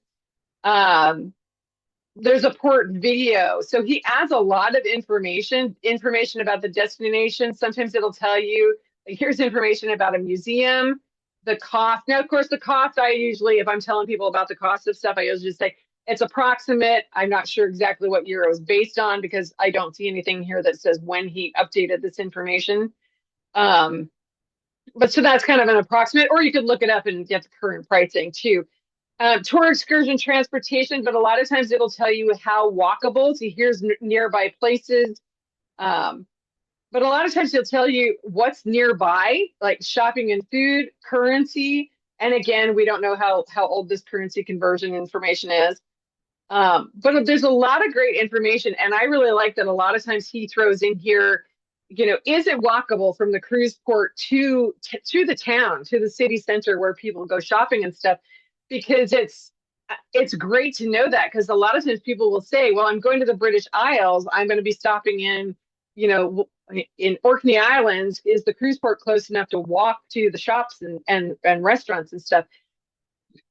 A: There's a port video. So he adds a lot of information about the destination. Sometimes it'll tell you, like, here's information about a museum, the cost. Now, of course, the cost, if I'm telling people about the cost of stuff, I usually just say, it's approximate. I'm not sure exactly what year it was based on because I don't see anything here that says when he updated this information. But so that's kind of an approximate, or you could look it up and get the current pricing too. Tour excursion transportation, but a lot of times it'll tell you how walkable. So here's nearby places. But a lot of times he'll tell you what's nearby, like shopping and food, currency. And again, we don't know how old this currency conversion information is. But there's a lot of great information. And I really like that a lot of times he throws in here, is it walkable from the cruise port to the town, to the city center where people go shopping and stuff? Because it's great to know that, because a lot of times people will say, well, I'm going to the British Isles. I'm going to be stopping in Orkney Islands. Is the cruise port close enough to walk to the shops and restaurants and stuff?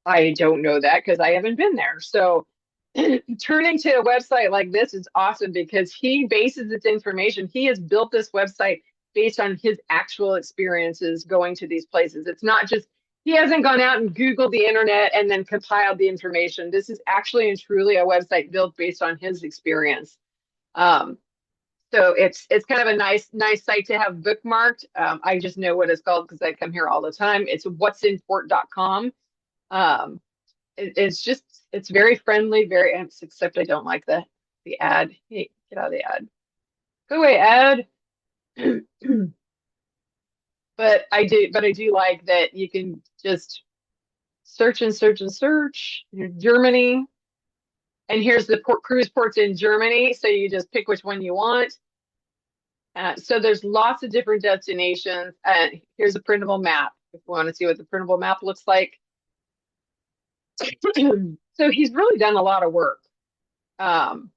A: I don't know that because I haven't been there. So turning to a website like this is awesome because he bases its information. He has built this website based on his actual experiences going to these places. It's not just, he hasn't gone out and Googled the internet and then compiled the information. This is actually and truly a website built based on his experience. So it's kind of a nice site to have bookmarked. I just know what it's called because I come here all the time. It's what'sinport.com. It's very friendly, except I don't like the ad. Hey, get out of the ad. Go away, ad. But I do like that you can just search and search and search. Germany. And here's the cruise ports in Germany. So you just pick which one you want. So there's lots of different destinations. Here's a printable map if you want to see what the printable map looks like. So he's really done a lot of work. And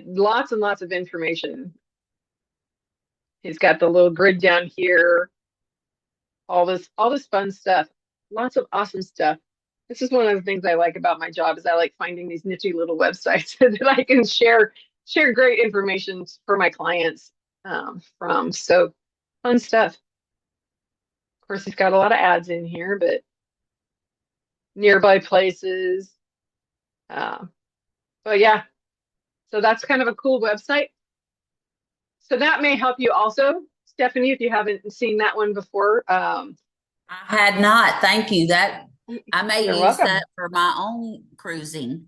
A: lots and lots of information. He's got the little grid down here. All this fun stuff. Lots of awesome stuff. This is one of the things I like about my job is I like finding these nifty little websites that I can share great information for my clients from. So fun stuff. Of course, he's got a lot of ads in here, but nearby places. But yeah, so that's kind of a cool website. So that may help you also, Stephanie, if you haven't seen that one before.
F: I had not. Thank you. That I may
A: You're
F: use
A: welcome.
F: that for my own cruising.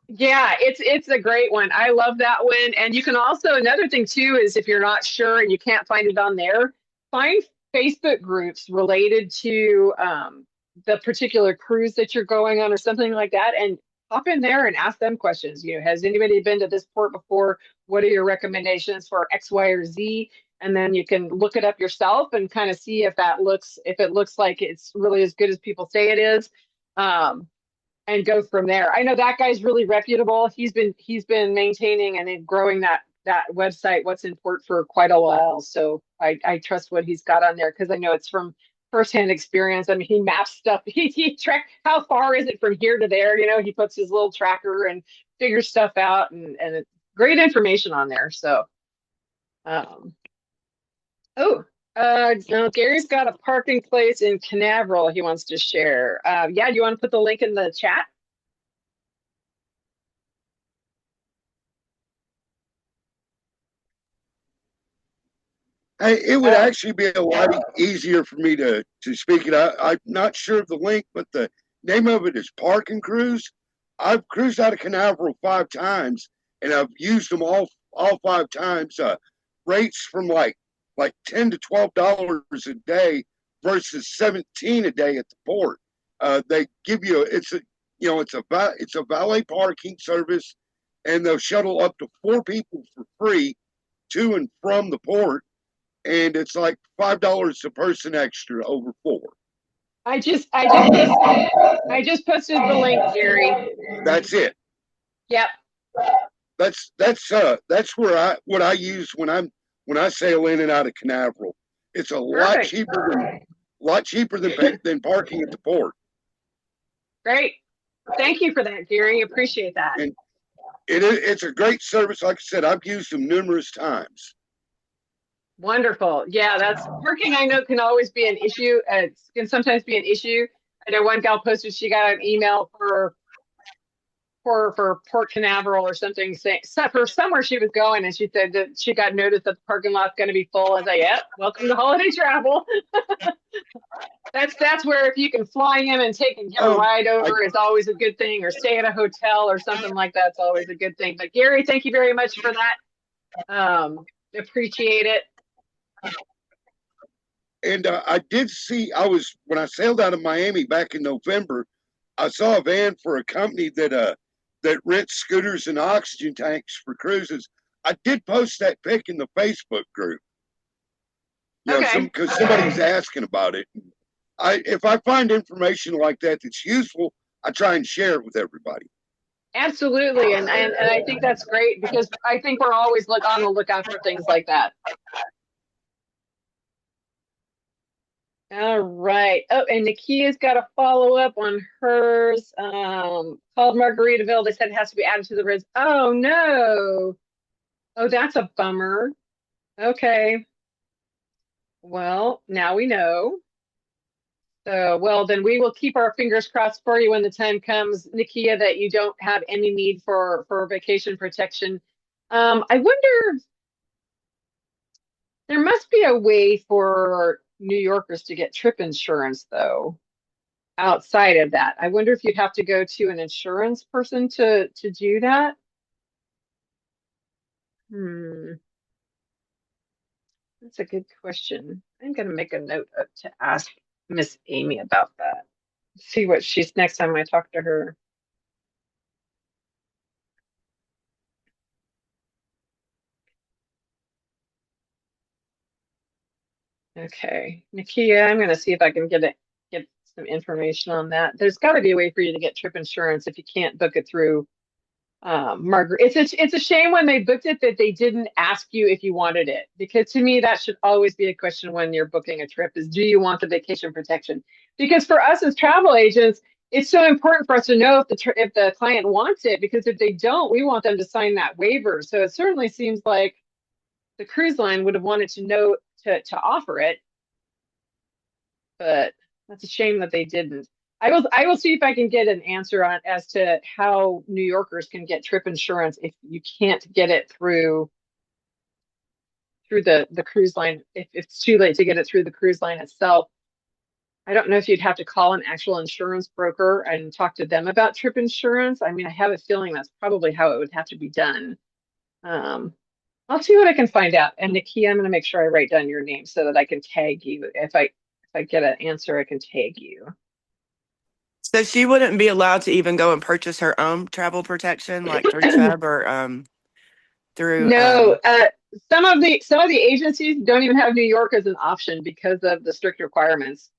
A: Yeah, it's a great one. I love that one. And you can also, another thing too, is if you're not sure and you can't find it on there, find Facebook groups related to the particular cruise that you're going on or something like that. And hop in there and ask them questions. Has anybody been to this port before? What are your recommendations for X, Y, or Z? And then you can look it up yourself and kind of see if it looks like it's really as good as people say it is. And go from there. I know that guy's really reputable. He's been maintaining and then growing that website, What's in Port, for quite a while. So I trust what he's got on there because I know it's from firsthand experience. I mean, he maps stuff. He track how far is it from here to there. He puts his little tracker and figures stuff out, and it's great information on there. So, now Gary's got a parking place in Canaveral he wants to share. Do you want to put the link in the chat?
G: It would actually be a lot easier for me to speak it. I'm not sure of the link, but the name of it is Park and Cruise. I've cruised out of Canaveral 5 times, and I've used them all 5 times. Rates from like $10 to $12 a day versus $17 a day at the port. They give you it's a valet parking service, and they'll shuttle up to 4 people for free to and from the port. And it's like $5 a person extra over 4.
A: I just posted the link, Gary.
G: That's it.
A: Yep.
G: That's what I use when I sail in and out of Canaveral. It's a lot cheaper than parking at the port.
A: Great. Thank you for that, Gary. Appreciate that.
G: And it's a great service. Like I said, I've used them numerous times.
A: Wonderful. Yeah, that's parking. I know can always be an issue. It can sometimes be an issue. I know one gal posted she got an email for Port Canaveral or something saying for somewhere she was going, and she said that she got notice that the parking lot's going to be full. I was like, "Yep, welcome to holiday travel." That's where if you can fly in and get a ride over is always a good thing, or stay at a hotel or something like that's always a good thing. But Gary, thank you very much for that. Appreciate it.
G: And I did see, when I sailed out of Miami back in November, I saw a van for a company that rents scooters and oxygen tanks for cruises. I did post that pic in the Facebook group. Because somebody's asking about it. If I find information like that that's useful, I try and share it with everybody.
A: Absolutely, and I think that's great because I think we're always on the lookout for things like that. All right. Oh, and Nikia's got a follow up on hers. Called Margaritaville. They said it has to be added to the RIS. Oh no. Oh, that's a bummer. Okay. Well, now we know. So, well, then we will keep our fingers crossed for you when the time comes, Nikia, that you don't have any need for vacation protection. I wonder, there must be a way for New Yorkers to get trip insurance, though, outside of that. I wonder if you'd have to go to an insurance person to do that. That's a good question. I'm going to make a note to ask Miss Amy about that. See what she's next time I talk to her. Okay, Nikia, I'm going to see if I can get some information on that. There's got to be a way for you to get trip insurance if you can't book it through Margaret. It's a shame when they booked it that they didn't ask you if you wanted it, because to me that should always be a question when you're booking a trip is, do you want the vacation protection? Because for us as travel agents, it's so important for us to know if the client wants it, because if they don't, we want them to sign that waiver. So it certainly seems like the cruise line would have wanted to know to offer it, but that's a shame that they didn't. I will see if I can get an answer on as to how New Yorkers can get trip insurance if you can't get it through the cruise line, if it's too late to get it through the cruise line itself. I don't know if you'd have to call an actual insurance broker and talk to them about trip insurance. I mean, I have a feeling that's probably how it would have to be done. I'll see what I can find out. And Nikia, I'm going to make sure I write down your name so that I can tag you. If I get an answer, I can tag you.
C: So she wouldn't be allowed to even go and purchase her own travel protection, like through Chubb or through
A: No, some of the agencies don't even have New York as an option because of the strict requirements.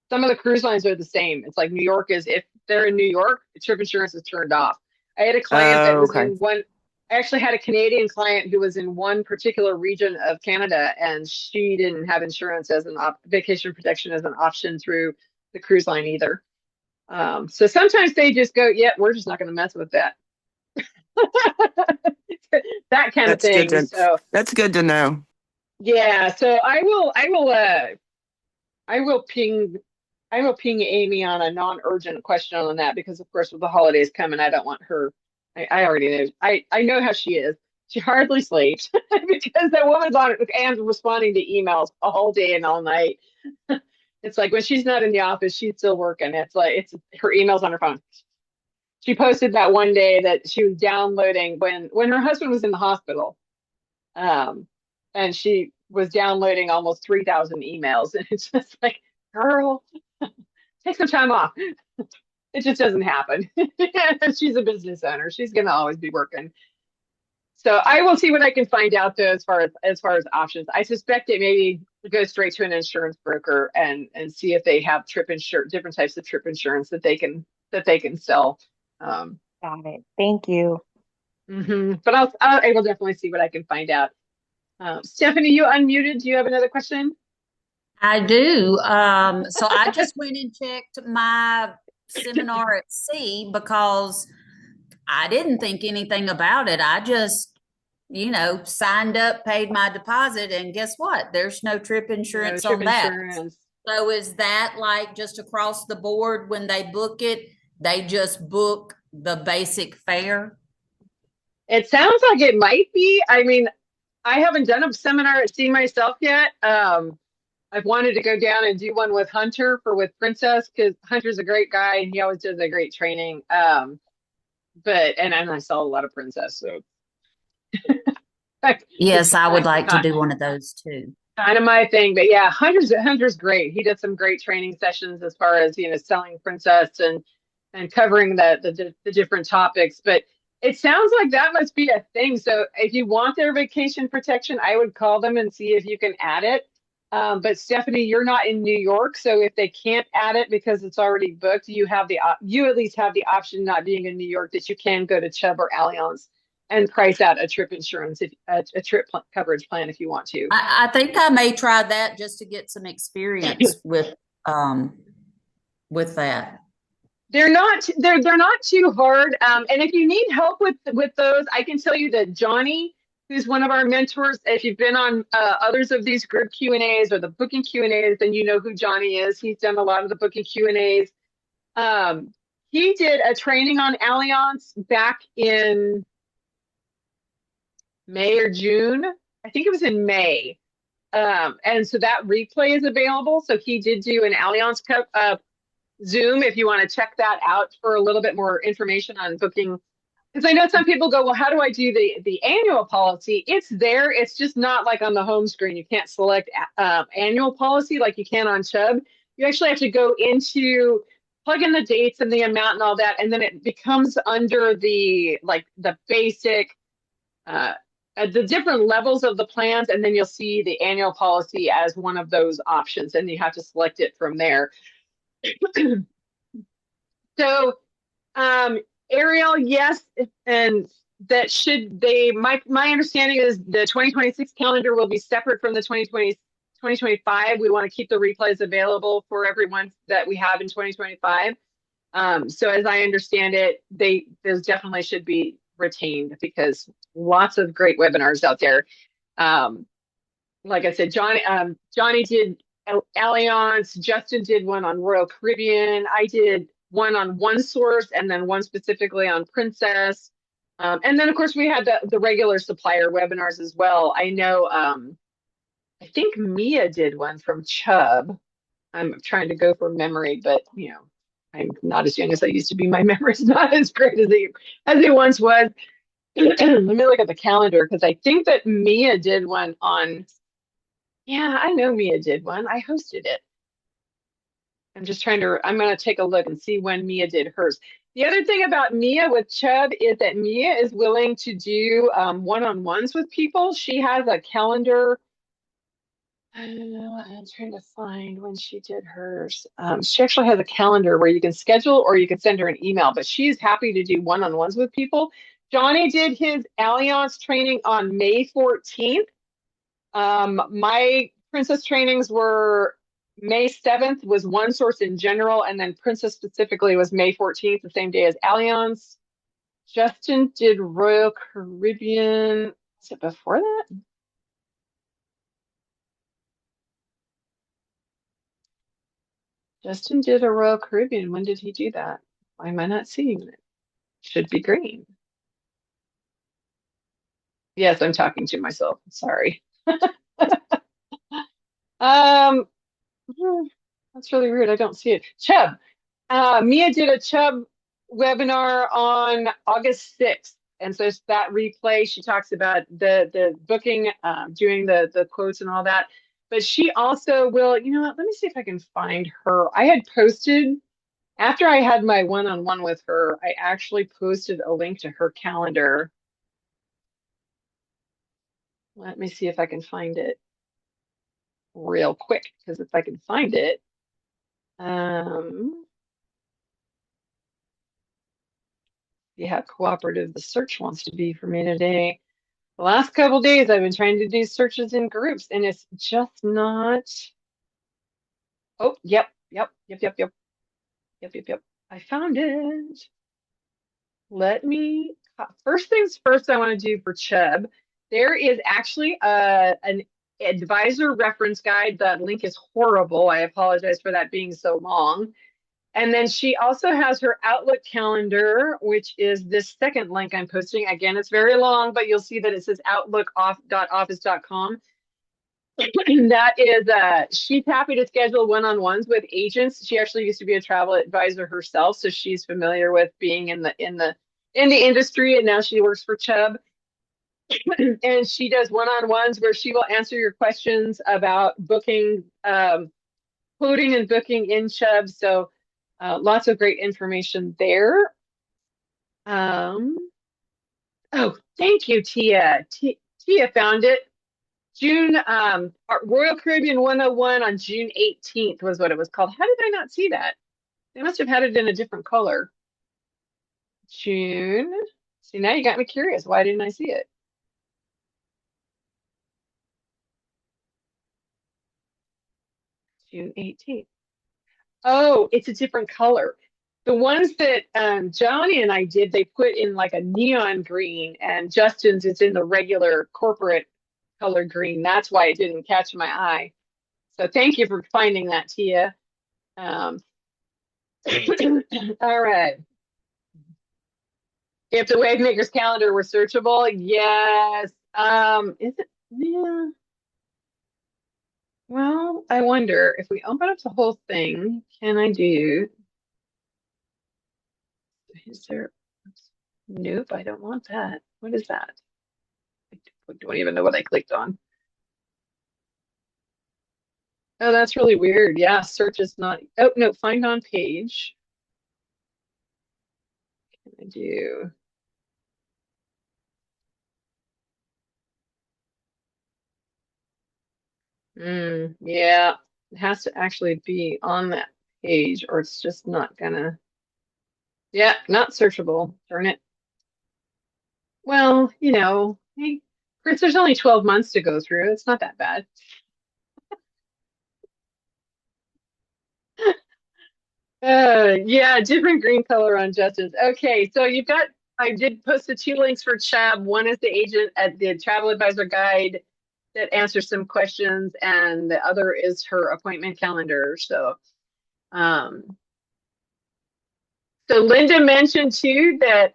A: Some of the cruise lines are the same. It's like New York is, if they're in New York, trip insurance is turned off. I had a client that was
C: okay.
A: in one. I actually had a Canadian client who was in one particular region of Canada, and she didn't have insurance as vacation protection as an option through the cruise line either. So sometimes they just go, yeah, we're just not going to mess with that. That kind of
C: That's good
A: thing. So
C: that's good to know.
A: yeah, so I will ping Amy on a non-urgent question on that because of course with the holidays coming, I don't want her. I already know. I know how she is. She hardly sleeps because that woman's on it and responding to emails all day and all night. It's like when she's not in the office, she's still working. It's like it's her emails on her phone. She posted that one day that she was downloading when her husband was in the hospital. And she was downloading almost 3,000 emails. And it's just like, girl, take some time off. It just doesn't happen. She's a business owner. She's going to always be working. So I will see what I can find out though, as far as options. I suspect it maybe go straight to an insurance broker and see if they have different types of trip insurance that they can sell.
E: Got it. Thank you.
A: But I will definitely see what I can find out. Stephanie, you unmuted. Do you have another question?
F: I do. So I just went and checked my seminar at sea because I didn't think anything about it. I just, signed up, paid my deposit, and guess what? There's no trip insurance on that. So is that like just across the board when they book it, they just book the basic fare?
A: It sounds like it might be. I mean, I haven't done a seminar at sea myself yet. I've wanted to go down and do one with Hunter with Princess because Hunter's a great guy and he always does a great training. But I saw a lot of Princess, so
F: yes, I would like to do one of those too.
A: Kind of my thing, but yeah, Hunter's great. He did some great training sessions as far as selling Princess and covering the different topics. But it sounds like that must be a thing. So if you want their vacation protection, I would call them and see if you can add it. But Stephanie, you're not in New York, so if they can't add it because it's already booked, you at least have the option, not being in New York, that you can go to Chubb or Allianz and price out a trip insurance, a trip coverage plan if you want to.
F: I think I may try that just to get some experience with that.
A: They're not too hard. And if you need help with those, I can tell you that Johnny, who's one of our mentors, if you've been on others of these group Q&As or the booking Q&As, then you know who Johnny is. He's done a lot of the booking Q&As. He did a training on Allianz back in May or June. I think it was in May. And so that replay is available. So he did do an Allianz Zoom if you want to check that out for a little bit more information on booking. Because I know some people go, well, how do I do the annual policy? It's there. It's just not like on the home screen. You can't select annual policy like you can on Chubb. You actually have to go plug in the dates and the amount and all that. And then it becomes under the basic, the different levels of the plans. And then you'll see the annual policy as one of those options. And you have to select it from there. So, Ariel, yes, and my understanding is the 2026 calendar will be separate from the 2025. We want to keep the replays available for everyone that we have in 2025. So as I understand it, those definitely should be retained because lots of great webinars out there. Like I said, Johnny did Allianz, Justin did one on Royal Caribbean. I did one on OneSource and then one specifically on Princess. And then of course we had the regular supplier webinars as well. I know, I think Mia did one from Chubb. I'm trying to go from memory, but I'm not as young as I used to be. My memory's not as great as it once was. Let me look at the calendar because I think that Mia did one on. Yeah, I know Mia did one. I hosted it. I'm just trying to, I'm going to take a look and see when Mia did hers. The other thing about Mia with Chubb is that Mia is willing to do one-on-ones with people. She has a calendar. I don't know. I'm trying to find when she did hers. She actually has a calendar where you can schedule or you can send her an email, but she's happy to do one-on-ones with people. Johnny did his Allianz training on May 14th. My Princess trainings were May 7th was One Source in general, and then Princess specifically was May 14th, the same day as Allianz. Justin did Royal Caribbean. Was it before that? Justin did a Royal Caribbean. When did he do that? Why am I not seeing it? Should be green. Yes, I'm talking to myself. Sorry. Um, that's really weird. I don't see it. Chubb. Mia did a Chubb webinar on August 6th. And so it's that replay. She talks about the booking, doing the quotes and all that. But she also will, you know what? Let me see if I can find her. I had posted, after I had my one-on-one with her, I actually posted a link to her calendar. Let me see if I can find it real quick, because if I can find it, see how cooperative the search wants to be for me today. The last couple days I've been trying to do searches in groups and it's just not. Oh, yep. I found it. Let me, first things first, I want to do for Chubb. There is actually an advisor reference guide. That link is horrible. I apologize for that being so long. And then she also has her Outlook calendar, which is this second link I'm posting. Again, it's very long, but you'll see that it says outlook.office.com. That is, she's happy to schedule one-on-ones with agents. She actually used to be a travel advisor herself, so she's familiar with being in the industry, and now she works for Chubb. And she does one-on-ones where she will answer your questions about booking, quoting and booking in Chubb. So lots of great information there. Oh, thank you, Tia. Tia found it. June, Royal Caribbean 101 on June 18th was what it was called. How did I not see that? They must have had it in a different color. June. See, now you got me curious. Why didn't I see it? June 18th. Oh, it's a different color. The ones that Johnny and I did, they put in like a neon green, and Justin's is in the regular corporate color green. That's why it didn't catch my eye. So thank you for finding that, Tia. All right. If the Wavemaker's calendar were searchable, yes. Is it? Yeah. Well, I wonder if we open up the whole thing, can I do? Is there? Nope, I don't want that. What is that? I don't even know what I clicked on. Oh, that's really weird. Yeah, search is not. Oh, no, find on page. What can I do? Yeah, it has to actually be on that page or it's just not gonna. Yeah, not searchable. Darn it. Well, you know, hey, Chris, there's only 12 months to go through. It's not that bad. Yeah, different green color on Justin's. Okay, so you've got, I did post the two links for Chubb. One is the agent at the travel advisor guide that answers some questions, and the other is her appointment calendar. Um, so Linda mentioned too that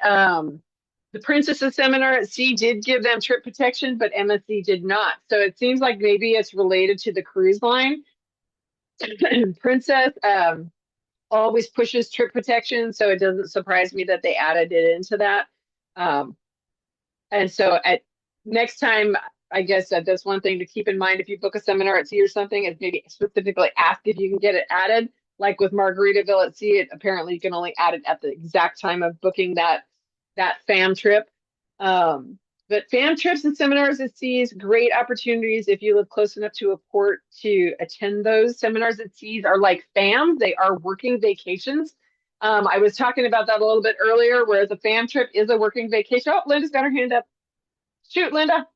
A: the Princesses Seminar at Sea did give them trip protection, but MSC did not. So it seems like maybe it's related to the cruise line. Princess always pushes trip protection, so it doesn't surprise me that they added it into that. And so at next time, I guess that's one thing to keep in mind if you book a seminar at sea or something, is maybe specifically ask if you can get it added. like with Margaritaville at Sea, apparently you can only add it at the exact time of booking that FAM trip. But FAM trips and seminars at Seas, great opportunities if you live close enough to a port to attend those. Seminars at Seas are like FAM, they are working vacations. I was talking about that a little bit earlier, whereas a FAM trip is a working vacation. Oh, Linda's got her hand up. Shoot, Linda.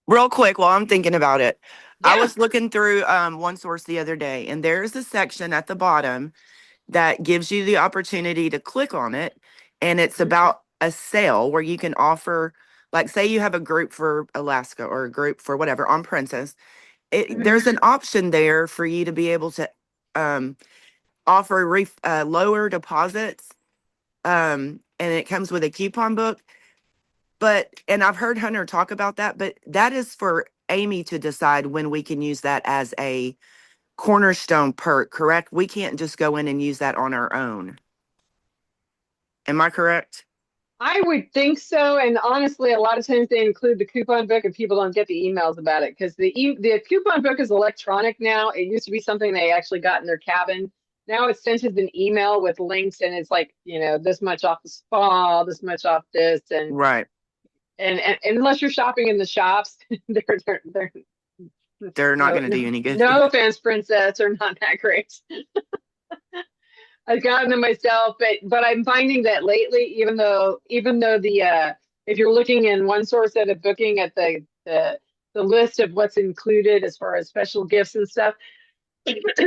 C: Real quick, while I'm thinking about it, I
A: Yeah.
C: was looking through OneSource the other day, and there's a section at the bottom that gives you the opportunity to click on it, and it's about a sale where you can offer, like, say you have a group for Alaska or a group for whatever on Princess. There's an option there for you to be able to offer lower deposits, and it comes with a coupon book. And I've heard Hunter talk about that, but that is for Amy to decide when we can use that as a Cornerstone perk, correct? We can't just go in and use that on our own. Am I correct?
A: I would think so. And honestly, a lot of times they include the coupon book and people don't get the emails about it because the coupon book is electronic now. It used to be something they actually got in their cabin. Now it's sent as an email with links, and it's like, this much off the spa, this much off this, and
C: Right.
A: And unless you're shopping in the shops,
C: They're not going to do you any good.
A: No offense, Princess, are not that great. I've gotten them myself, but I'm finding that lately, even though the if you're looking in OneSource at a booking at the list of what's included as far as special gifts and stuff,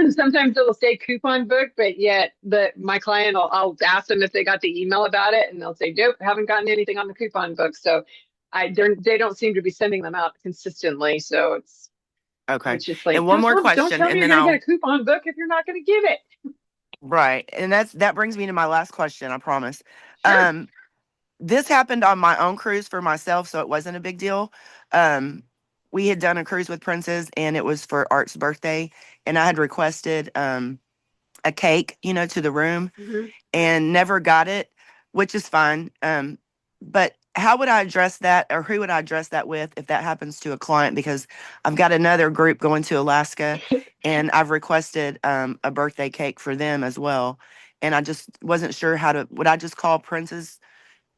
A: sometimes it'll say coupon book, but yet my client, I'll ask them if they got the email about it, and they'll say, nope, haven't gotten anything on the coupon book. So they don't seem to be sending them out consistently. So it's just like,
C: and one more question,
A: don't tell me
C: and
A: you're
C: then
A: gonna get a coupon book if you're not gonna give it.
C: Right, and that brings me to my last question. I promise.
A: Sure.
C: This happened on my own cruise for myself, so it wasn't a big deal. We had done a cruise with Princess, and it was for Art's birthday, and I had requested a cake, to the room, and never got it, which is fine. But how would I address that, or who would I address that with if that happens to a client? Because I've got another group going to Alaska, and I've requested a birthday cake for them as well, and I just wasn't sure would I just call Princess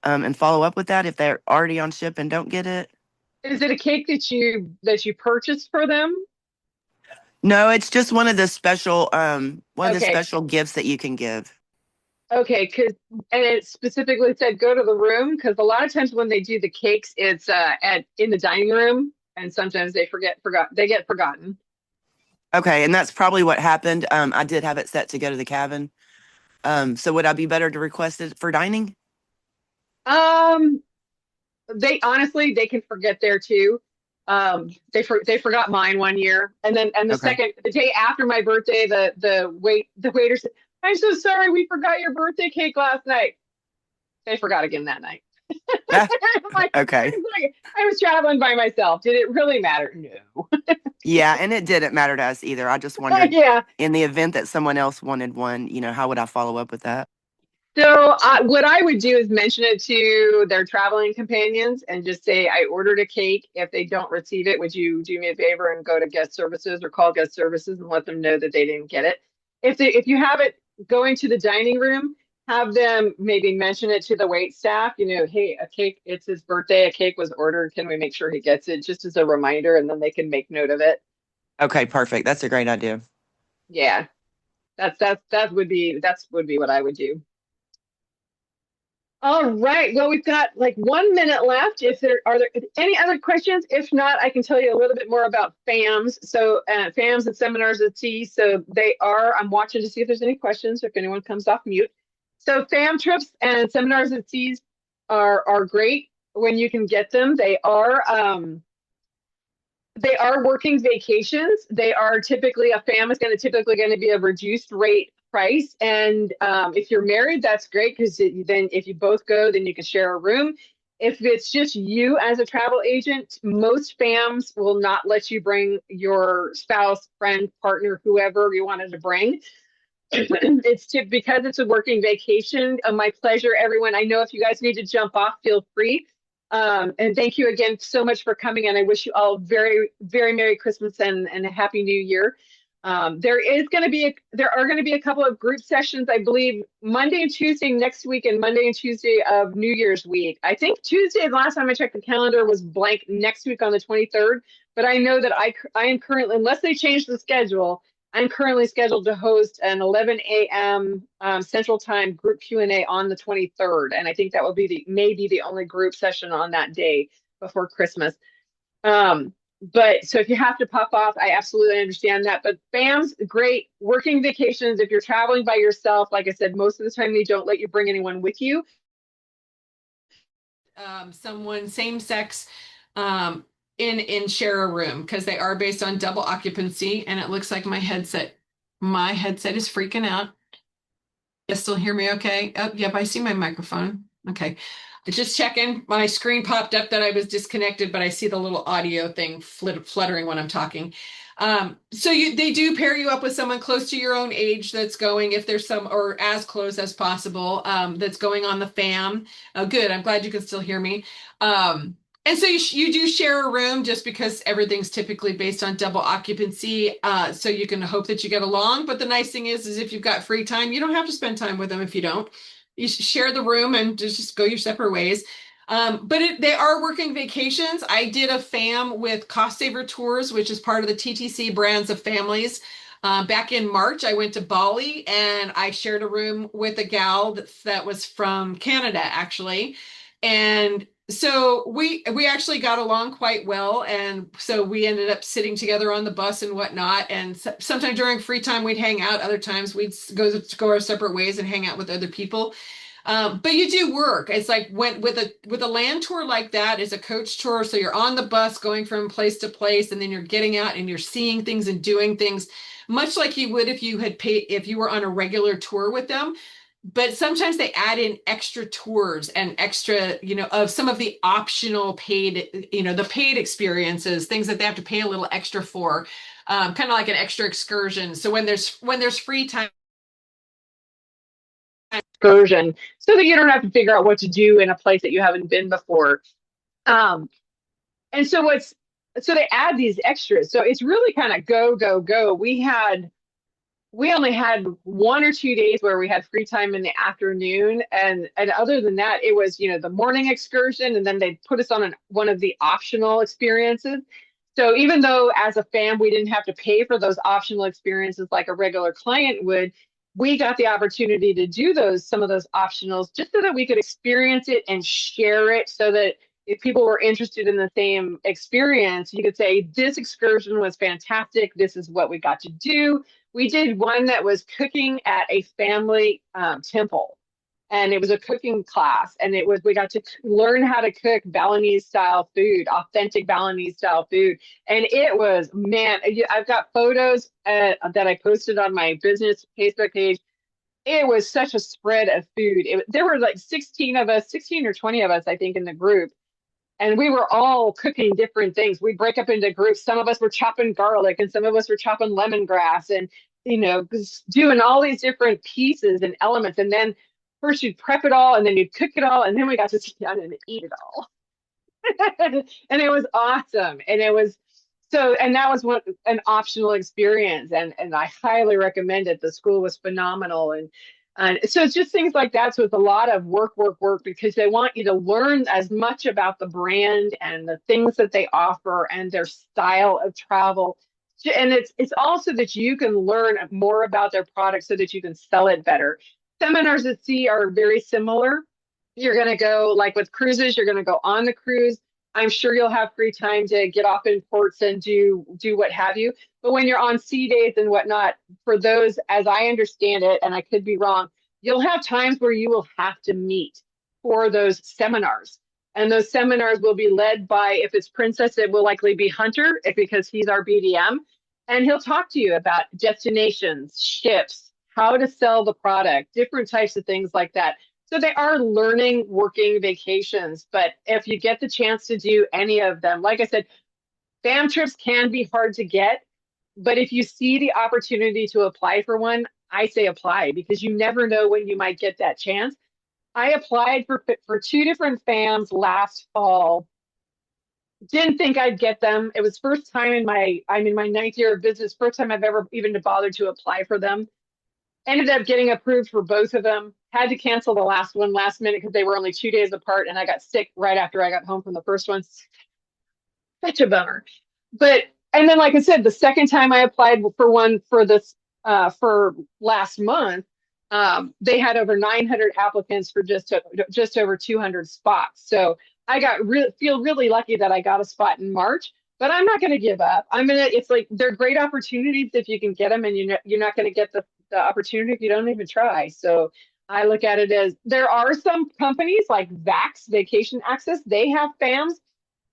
C: and follow up with that if they're already on ship and don't get it?
A: Is it a cake that you purchased for them?
C: No, it's just one of the special the
A: Okay.
C: special gifts that you can give.
A: Okay, and it specifically said go to the room, because a lot of times when they do the cakes, it's in the dining room, and sometimes they get forgotten.
C: Okay, and that's probably what happened. I did have it set to go to the cabin. So would I be better to request it for dining?
A: They honestly, they can forget there too. They forgot mine one year, and the
C: Okay.
A: the day after my birthday, the waiter said, "I'm so sorry, we forgot your birthday cake last night." They forgot again that night.
C: Okay.
A: I was traveling by myself. Did it really matter? No.
C: Yeah, and it didn't matter to us either. I just wondered,
A: Yeah.
C: in the event that someone else wanted one, how would I follow up with that?
A: So what I would do is mention it to their traveling companions and just say, I ordered a cake. If they don't receive it, would you do me a favor and go to guest services or call guest services and let them know that they didn't get it? If you have it going to the dining room, have them maybe mention it to the wait staff, hey, a cake, it's his birthday, a cake was ordered. Can we make sure he gets it, just as a reminder, and then they can make note of it.
C: Okay, perfect. That's a great idea.
A: Yeah. That would be what I would do. All right. Well, we've got like 1 minute left. Are there any other questions? If not, I can tell you a little bit more about FAMs. So FAMs and seminars at sea. So I'm watching to see if there's any questions, if anyone comes off mute. So FAM trips and seminars at seas are great when you can get them. They are working vacations. They are typically, a FAM is typically going to be a reduced rate price. And if you're married, that's great, because then if you both go, then you can share a room. If it's just you as a travel agent, most FAMs will not let you bring your spouse, friend, partner, whoever you wanted to bring. Because it's a working vacation. My pleasure, everyone. I know if you guys need to jump off, feel free. And thank you again so much for coming. And I wish you all very, very Merry Christmas and a Happy New Year. There are going to be a couple of group sessions, I believe, Monday and Tuesday next week and Monday and Tuesday of New Year's week. I think Tuesday, the last time I checked the calendar, was blank next week on the 23rd. But I know that I am currently, unless they change the schedule, I'm currently scheduled to host an 11 a.m. Central Time group Q&A on the 23rd. And I think that will be maybe the only group session on that day before Christmas. But so if you have to pop off, I absolutely understand that. But FAM's great. Working vacations, if you're traveling by yourself, like I said, most of the time they don't let you bring anyone with you.
H: Someone same sex in share a room, because they are based on double occupancy. And it looks like my headset is freaking out. You still hear me okay? Oh, yep, I see my microphone. Okay. Just checking. My screen popped up that I was disconnected, but I see the little audio thing fluttering when I'm talking. So they do pair you up with someone close to your own age that's going, if there's some, or as close as possible, that's going on the FAM. Oh, good. I'm glad you can still hear me. And so you do share a room, just because everything's typically based on double occupancy. So you can hope that you get along. But the nice thing is if you've got free time, you don't have to spend time with them if you don't. You share the room and just go your separate ways. But they are working vacations. I did a FAM with Cost Saver Tours, which is part of the TTC Brands of Families. Back in March, I went to Bali and I shared a room with a gal that was from Canada, actually. And so we actually got along quite well. And so we ended up sitting together on the bus and whatnot. And sometimes during free time, we'd hang out. Other times we'd go our separate ways and hang out with other people. But you do work. It's like with a land tour like that is a coach tour. So you're on the bus going from place to place, and then you're getting out and you're seeing things and doing things much like you would if you were on a regular tour with them. But sometimes they add in extra tours and extra, of some of the optional paid, the paid experiences, things that they have to pay a little extra for, kind of like an extra excursion. So when there's free time,
A: excursion, so that you don't have to figure out what to do in a place that you haven't been before. And so they add these extras. So it's really kind of go, go, go. We only had 1 or 2 days where we had free time in the afternoon. And other than that, it was, the morning excursion, and then they put us on one of the optional experiences. So even though as a FAM, we didn't have to pay for those optional experiences like a regular client would, we got the opportunity to do some of those optionals just so that we could experience it and share it, so that if people were interested in the same experience, you could say, this excursion was fantastic. This is what we got to do. We did one that was cooking at a family temple, and it was a cooking class, and we got to learn how to cook Balinese style food, authentic Balinese style food. And it was, man, I've got photos that I posted on my business Facebook page. It was such a spread of food. There were like 16 or 20 of us, I think, in the group. And we were all cooking different things. We break up into groups. Some of us were chopping garlic, and some of us were chopping lemongrass, and, doing all these different pieces and elements. And then first you'd prep it all, and then you'd cook it all. And then we got to sit down and eat it all. And it was awesome. And that was an optional experience. And I highly recommend it. The school was phenomenal. And so it's just things like that. So it's a lot of work, because they want you to learn as much about the brand and the things that they offer and their style of travel. And it's also that you can learn more about their product so that you can sell it better. Seminars at sea are very similar. You're going to go, like with cruises, you're going to go on the cruise. I'm sure you'll have free time to get off in ports and do what have you. But when you're on sea days and whatnot, for those, as I understand it, and I could be wrong, you'll have times where you will have to meet for those seminars. And those seminars will be led by, if it's Princess, it will likely be Hunter, because he's our BDM. And he'll talk to you about destinations, ships, how to sell the product, different types of things like that. So they are learning, working vacations. But if you get the chance to do any of them, like I said, FAM trips can be hard to get. But if you see the opportunity to apply for one, I say apply, because you never know when you might get that chance. I applied for 2 different FAMs last fall. Didn't think I'd get them. It was first time I'm in my 9th year of business, first time I've ever even bothered to apply for them. Ended up getting approved for both of them. Had to cancel the last one last minute because they were only 2 days apart, and I got sick right after I got home from the first one. Such a bummer. But and then, like I said, the second time I applied for one for this for last month, they had over 900 applicants for just over 200 spots. So I feel really lucky that I got a spot in March. But I'm not going to give up. It's like they're great opportunities if you can get them, and you're not going to get the opportunity if you don't even try. So I look at it as there are some companies like Vax Vacation Access. They have FAMs.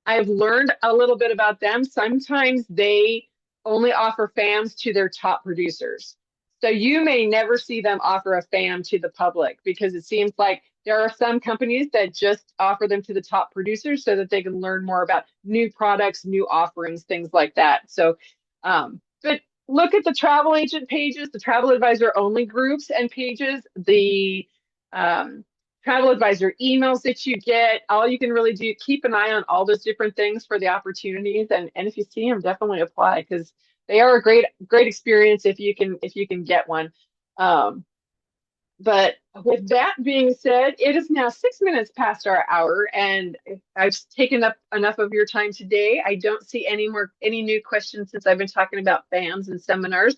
A: I've learned a little bit about them. Sometimes they only offer FAMs to their top producers. So you may never see them offer a FAM to the public because it seems like there are some companies that just offer them to the top producers so that they can learn more about new products, new offerings, things like that. So, but look at the travel agent pages, the travel advisor only groups and pages, the travel advisor emails that you get. All you can really do, keep an eye on all those different things for the opportunities. And if you see them, definitely apply because they are a great experience if you can get one. But with that being said, it is now 6 minutes past our hour, and I've taken up enough of your time today. I don't see any new questions since I've been talking about FAMs and seminars.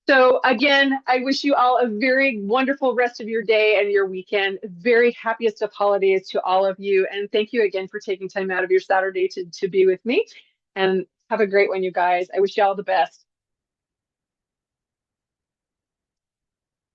A: So again, I wish you all a very wonderful rest of your day and your weekend. Very happiest of holidays to all of you. And thank you again for taking time out of your Saturday to be with me. And have a great one, you guys. I wish you all the best.